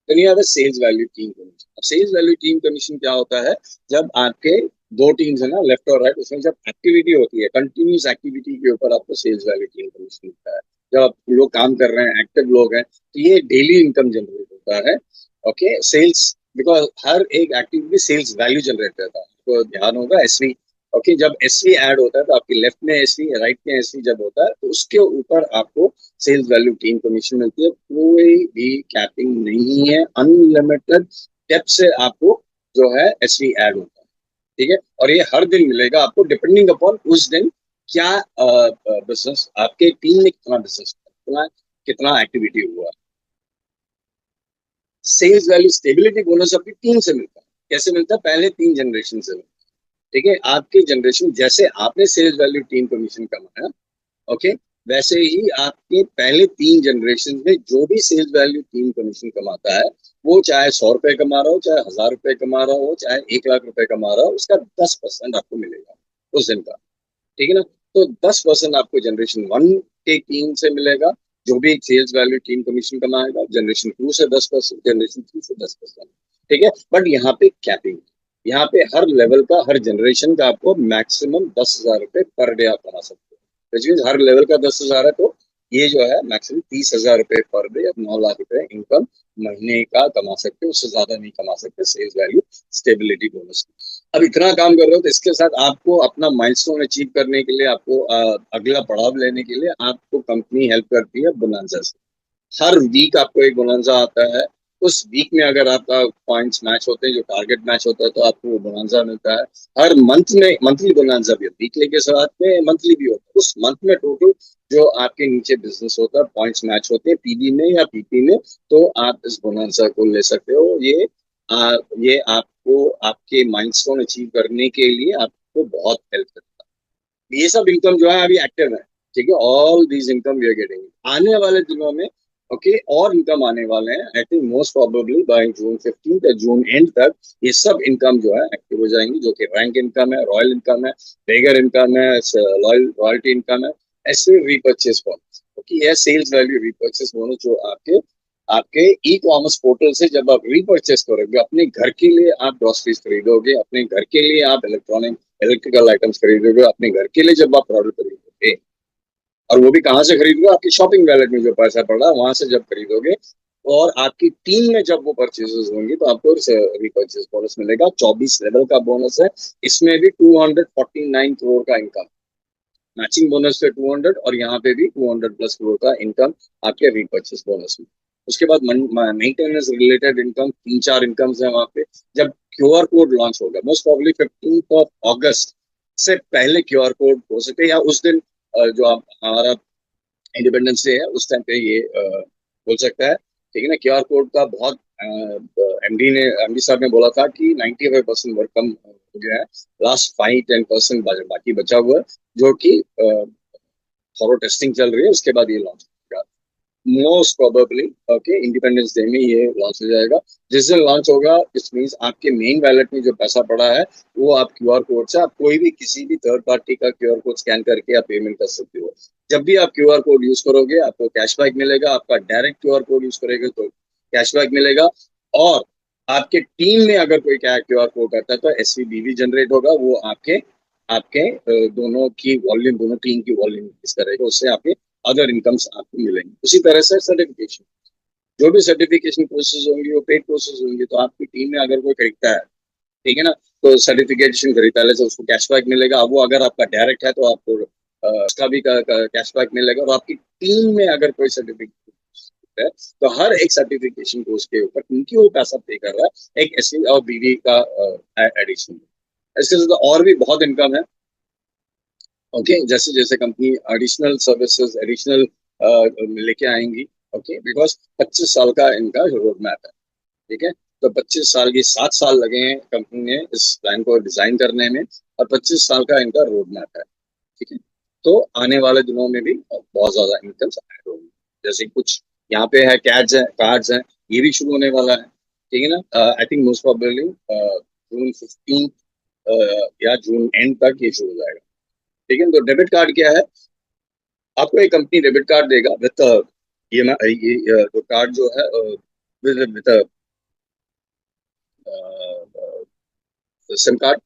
तो ये आता है सेल्स वैल्यू टीम कमीशन। अब सेल्स वैल्यू टीम कमीशन क्या होता है, जब आपके दो टीम्स है ना, लेफ्ट और राइट, उसमें जब एक्टिविटी होती है, कंटिन्यूस एक्टिविटी के ऊपर आपको सेल्स वैल्यू टीम कमीशन मिलता है। जब आप लोग काम कर रहे हैं, एक्टिव लोग हैं, तो ये डेली इनकम जनरेट होता है। ओके। सेल्स, बिकॉज हर एक एक्टिविटी सेल्स वैल्यू जनरेट करता है, आपको ध्यान होगा एसवी। ओके। जब एसवी ऐड होता है, तो आपकी लेफ्ट में एसवी, राइट में एसवी जब होता है, तो उसके ऊपर आपको सेल्स वैल्यू टीम कमीशन मिलती है। कोई भी कैपिंग नहीं है, अनलिमिटेड डेप्थ से आपको जो है एसवी ऐड होता है। ठीक है। और ये हर दिन मिलेगा आपको, डिपेंडिंग अपॉन उस दिन क्या बिजनेस आपके टीम में, कितना बिजनेस, कितना कितना एक्टिविटी हुआ है। सेल्स वैल्यू स्टेबिलिटी बोनस आपकी टीम से मिलता है। कैसे मिलता है? पहले 3 जनरेशन से मिलता है। ठीक है, आपकी जनरेशन जैसे आपने सेल्स वैल्यू टीम कमीशन कमाया, ओके, वैसे ही आपके पहले 3 जनरेशन में जो भी सेल्स वैल्यू टीम कमीशन कमाता है, वो चाहे 100 रुपए कमा रहा हो, चाहे 1000 रुपए कमा रहा हो, चाहे 1 लाख रुपए कमा रहा हो, उसका 10% आपको मिलेगा उस दिन का। ठीक है ना? तो 10% आपको जनरेशन 1 के टीम से मिलेगा, जो भी सेल्स वैल्यू टीम कमीशन कमाएगा। जनरेशन 2 से 10%, जनरेशन 3 से 10%। ठीक है, बट यहाँ पे कैपिंग, यहाँ पे हर लेवल का, हर जनरेशन का आपको मैक्सिमम 10,000 रुपए पर डे आप कमा सकते हो। विच मीन हर लेवल का 10,000 है, तो ये जो है मैक्सिमम 30,000 रुपए पर डे, अब 9 लाख रुपए इनकम महीने का कमा सकते हो। उससे ज्यादा नहीं कमा सकते सेल्स वैल्यू स्टेबिलिटी बोनस। अब इतना काम कर रहे हो तो इसके साथ आपको अपना माइलस्टोन अचीव करने के लिए, आपको अगला पड़ाव लेने के लिए आपको कंपनी हेल्प करती है बोनांजा से। हर वीक आपको एक बोनांजा आता है। उस वीक में अगर आपका पॉइंट्स मैच होते हैं, जो टारगेट मैच होता है, तो आपको वो बोनांजा मिलता है। हर मंथ में मंथली बोनांजा भी होता है, वीकली के साथ में मंथली भी होता है। उस मंथ में टोटल जो आपके नीचे बिजनेस होता है, पॉइंट्स मैच होते हैं पीबी में या पीपी में, तो आप इस बोनांजा को ले सकते हो। ये आपको आपके माइलस्टोन अचीव करने के लिए आपको बहुत हेल्प करता है। ये सब इनकम जो है अभी एक्टिव है। ठीक है, all these income we are getting. आने वाले दिनों में ओके और इनकम आने वाले हैं। I think most probably by June 15 या जून एंड तक ये सब इनकम जो है एक्टिव हो जाएंगी, जो कि रैंक इनकम है, रॉयल इनकम है, बेगर इनकम है, रॉयल्टी इनकम है, ऐसे रीपर्चेस बोनस। ओके, यह सेल्स वैल्यू रीपर्चेस बोनस जो आपके आपके ई कॉमर्स पोर्टल से जब आप रीपर्चेस करोगे, अपने घर के लिए आप ग्रोसरीज खरीदोगे, अपने घर के लिए आप इलेक्ट्रिकल आइटम्स खरीदोगे, अपने घर के लिए जब आप प्रोडक्ट खरीदोगे, और वो भी कहाँ से खरीदोगे? आपकी शॉपिंग वैलेट में जो पैसा पड़ रहा है वहां से जब खरीदोगे, और आपकी टीम में जब वो परचेजेस होंगी, तो आपको रिपर्चेस बोनस मिलेगा। 24 लेवल का बोनस है। इसमें भी 249 करोड़ का इनकम, मैचिंग बोनस पे 200, और यहाँ पे भी 200+ करोड़ का इनकम आपके रिपर्चेस बोनस में। उसके बाद मेंटेनेंस रिलेटेड इनकम, 3-4 इनकम्स है वहां पे। जब क्यूआर कोड लॉन्च होगा, मोस्ट प्रॉब्ली 15 अगस्त से पहले क्यूआर कोड हो सकते हैं, या उस दिन जो हमारा इंडिपेंडेंस डे है उस टाइम पे ये बोल सकता है। ठीक है ना? क्यूआर कोड का बहुत एमडी साहब ने बोला था कि 95% वर्क कम हो गया है। लास्ट 5-10% बाकी बचा हुआ है, जो कि थॉरो टेस्टिंग चल रही है। उसके बाद ये लॉन्च होगा most probably. Okay, independence day में ये लॉन्च हो जाएगा। जिस दिन लॉन्च होगा, इट मीन्स आपके मेन वैलेट में जो पैसा पड़ा है, वो आप क्यूआर कोड से, आप कोई भी किसी भी थर्ड पार्टी का क्यूआर कोड स्कैन करके आप पेमेंट कर सकते हो। जब भी आप क्यूआर कोड यूज करोगे, आपको कैशबैक मिलेगा। आपका डायरेक्ट क्यूआर कोड यूज करेगा तो कैशबैक मिलेगा। और आपके टीम में अगर कोई क्यूआर कोड करता है, तो एसवीबीवी जनरेट होगा। वो आपके आपके दोनों की वॉल्यूम, दोनों टीम की वॉल्यूम इस करेगा। उससे आपके अदर इनकम्स आपको मिलेंगे। उसी तरह से सर्टिफिकेशन, जो भी सर्टिफिकेशन कोर्सेज होंगे वो पेड कोर्सेज होंगे। तो आपकी टीम में अगर कोई खरीदता है, ठीक है ना, तो सर्टिफिकेशन खरीदता है, तो उसको कैशबैक मिलेगा। वो अगर आपका डायरेक्ट है, तो आपको उसका भी कैशबैक मिलेगा। और आपकी टीम में अगर कोई सर्टिफिकेट है, तो हर एक सर्टिफिकेशन कोर्स के ऊपर क्योंकि वो पैसा पे कर रहा है, एक एससी और बीवी का एडिशन। इसके साथ और भी बहुत इनकम है। ओके, जैसे जैसे कंपनी एडिशनल सर्विसेज, एडिशनल लेके आएंगी। ओके, बिकॉज 25 साल का इनका रोड मैप है। ठीक है, तो 25 साल की 7 साल लगे हैं कंपनी ने इस प्लान को डिजाइन करने में, और 25 साल का इनका रोड मैप है। ठीक है, तो आने वाले दिनों में भी बहुत ज्यादा इनकम ऐड होंगी। जैसे कुछ यहाँ पे है, कैड्स है, कार्ड्स है, ये भी शुरू होने वाला है। ठीक है ना? आई थिंक मोस्ट प्रोबेबली जून 15 या जून एंड तक ये शुरू हो जाएगा। ठीक है, तो डेबिट कार्ड क्या है? आपको एक कंपनी डेबिट कार्ड देगा विद ये जो कार्ड जो है विद सिम कार्ड,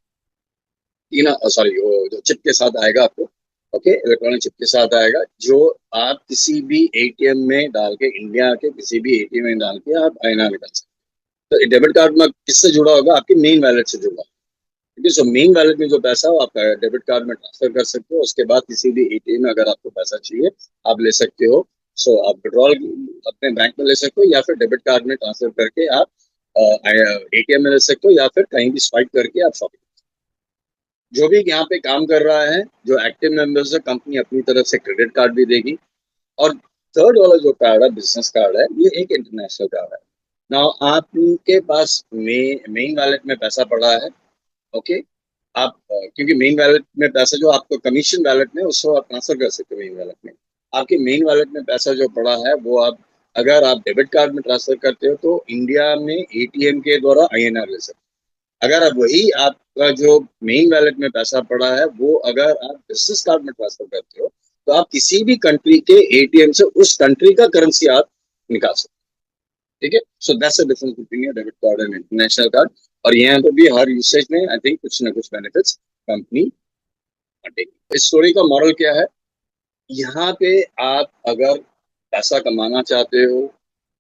ना सॉरी, वो जो चिप के साथ आएगा आपको। ओके, इलेक्ट्रॉनिक चिप के साथ आएगा, जो आप किसी भी एटीएम में डाल के, इंडिया के किसी भी एटीएम में डाल के आप आईना निकाल सकते हैं। तो डेबिट कार्ड में किससे जुड़ा होगा? आपके मेन वैलेट से जुड़ा। ठीक है, सो मेन वैलेट में जो पैसा हो आप डेबिट कार्ड में ट्रांसफर कर सकते हो। उसके बाद किसी भी एटीएम में अगर आपको पैसा चाहिए, आप ले सकते हो। सो आप विड्रॉल अपने बैंक में ले सकते हो, या फिर डेबिट कार्ड में ट्रांसफर करके आप एटीएम में ले सकते हो, या फिर कहीं भी स्वाइप करके आप शॉपिंग। जो भी यहाँ पे काम कर रहा है, जो एक्टिव मेंबर्स है, कंपनी अपनी तरफ से क्रेडिट कार्ड भी देगी। और थर्ड वाला जो कार्ड है, बिजनेस कार्ड है, ये एक इंटरनेशनल कार्ड है। नाउ आपके पास मेन वैलेट में पैसा पड़ा है, ओके। आप क्योंकि मेन वैलेट में पैसा जो आपको कमीशन वैलेट में उसको आप ट्रांसफर कर सकते हो मेन वैलेट में। आपके मेन वैलेट में पैसा जो पड़ा है वो आप अगर आप डेबिट कार्ड में ट्रांसफर करते हो तो इंडिया में एटीएम के द्वारा आईएनआर ले सकते हो। अगर आप वही आपका जो मेन वैलेट में पैसा पड़ा है वो अगर आप बिजनेस कार्ड में ट्रांसफर करते हो तो आप किसी भी कंट्री के एटीएम से उस कंट्री का करेंसी आप निकाल सकते हो। ठीक है, so that's the difference between your debit card and international card. और यहाँ पे भी हर यूसेज में आई थिंक कुछ ना कुछ बेनिफिट्स कंपनी देगी। इस स्टोरी का मॉरल क्या है? यहाँ पे आप अगर पैसा कमाना चाहते हो,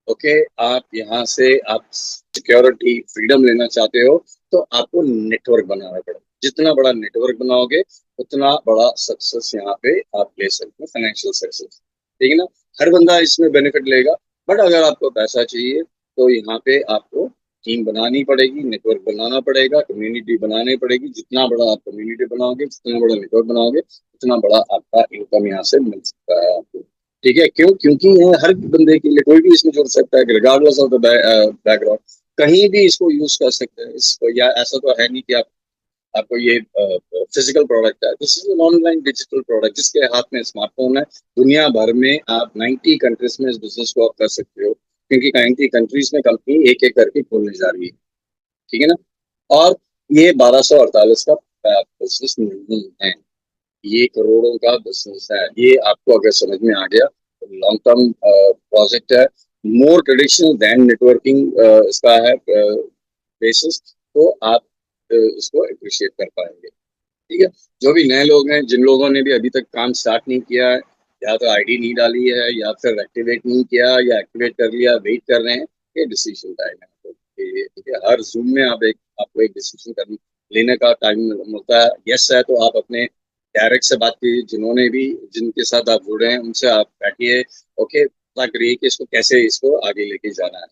ओके, आप यहाँ से आप सिक्योरिटी फ्रीडम लेना चाहते हो, तो आपको नेटवर्क बनाना पड़ेगा। जितना बड़ा नेटवर्क बनाओगे उतना बड़ा सक्सेस यहाँ पे आप ले सकते हो, फाइनेंशियल सक्सेस। ठीक है ना? हर बंदा इसमें बेनिफिट लेगा, बट अगर आपको पैसा चाहिए तो यहाँ पे आपको टीम बनानी पड़ेगी, नेटवर्क बनाना पड़ेगा, कम्युनिटी बनानी पड़ेगी। जितना बड़ा आप कम्युनिटी बनाओगे, जितना बड़ा नेटवर्क बनाओगे, उतना बड़ा आपका इनकम यहाँ से मिल सकता है आपको। ठीक है, क्यों? क्योंकि ये हर बंदे के लिए कोई भी इसमें जुड़ सकता है, रिगार्डलेस ऑफ द बैकग्राउंड। कहीं भी इसको यूज कर सकते हैं इसको, या ऐसा तो है नहीं कि आप आपको ये फिजिकल प्रोडक्ट है। This is an online digital product जिसके हाथ में स्मार्टफोन है। दुनिया भर में आप 90 कंट्रीज में इस बिजनेस को आप कर सकते हो, क्योंकि 90 कंट्रीज में कंपनी एक एक करके खोलने जा रही है। ठीक है ना? और ये 1248 का बिजनेस नहीं है, ये करोड़ों का बिजनेस है। ये आपको अगर समझ में आ गया तो लॉन्ग टर्म प्रोजेक्ट है, मोर ट्रेडिशनल देन नेटवर्किंग इसका है बेसिस। तो आप इसको अप्रिशिएट कर पाएंगे। ठीक है, जो भी नए लोग हैं, जिन लोगों ने भी अभी तक काम स्टार्ट नहीं किया है, या तो आईडी नहीं डाली है, या फिर एक्टिवेट नहीं किया, या एक्टिवेट कर लिया वेट कर रहे हैं, ये डिसीजन टाइम है आपके लिए। ठीक है, हर जूम में आपको एक डिसीजन कर लेने का टाइम मिलता है। यस है तो आप अपने डायरेक्ट से बात कीजिए, जिनके साथ आप जुड़े हैं उनसे आप बैठिए, ओके, पता करिए कि इसको कैसे इसको आगे लेके जाना है।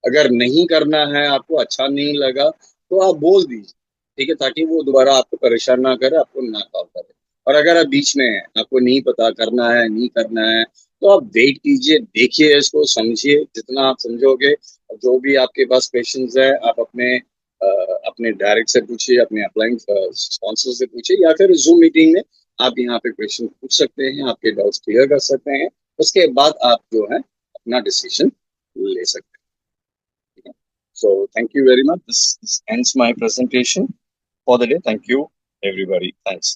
अगर नहीं करना है, आपको अच्छा नहीं लगा, तो आप बोल दीजिए। ठीक है, ताकि वो दोबारा आपको परेशान ना करे, आपको ना कॉल करे। और अगर आप बीच में हैं, आपको नहीं पता करना है नहीं करना है, तो आप वेट कीजिए, देखिए, इसको समझिए। जितना आप समझोगे, जो भी आपके पास क्वेश्चंस है, आप अपने डायरेक्ट से पूछिए, अपने अपलाइंग स्पॉन्सर से पूछिए, या फिर जूम मीटिंग में आप यहाँ पे क्वेश्चन पूछ सकते हैं, आपके डाउट्स क्लियर कर सकते हैं। उसके बाद आप जो है अपना डिसीजन ले सकते हैं। So thank you very much. This ends my presentation for the day. Thank you, everybody. Thanks.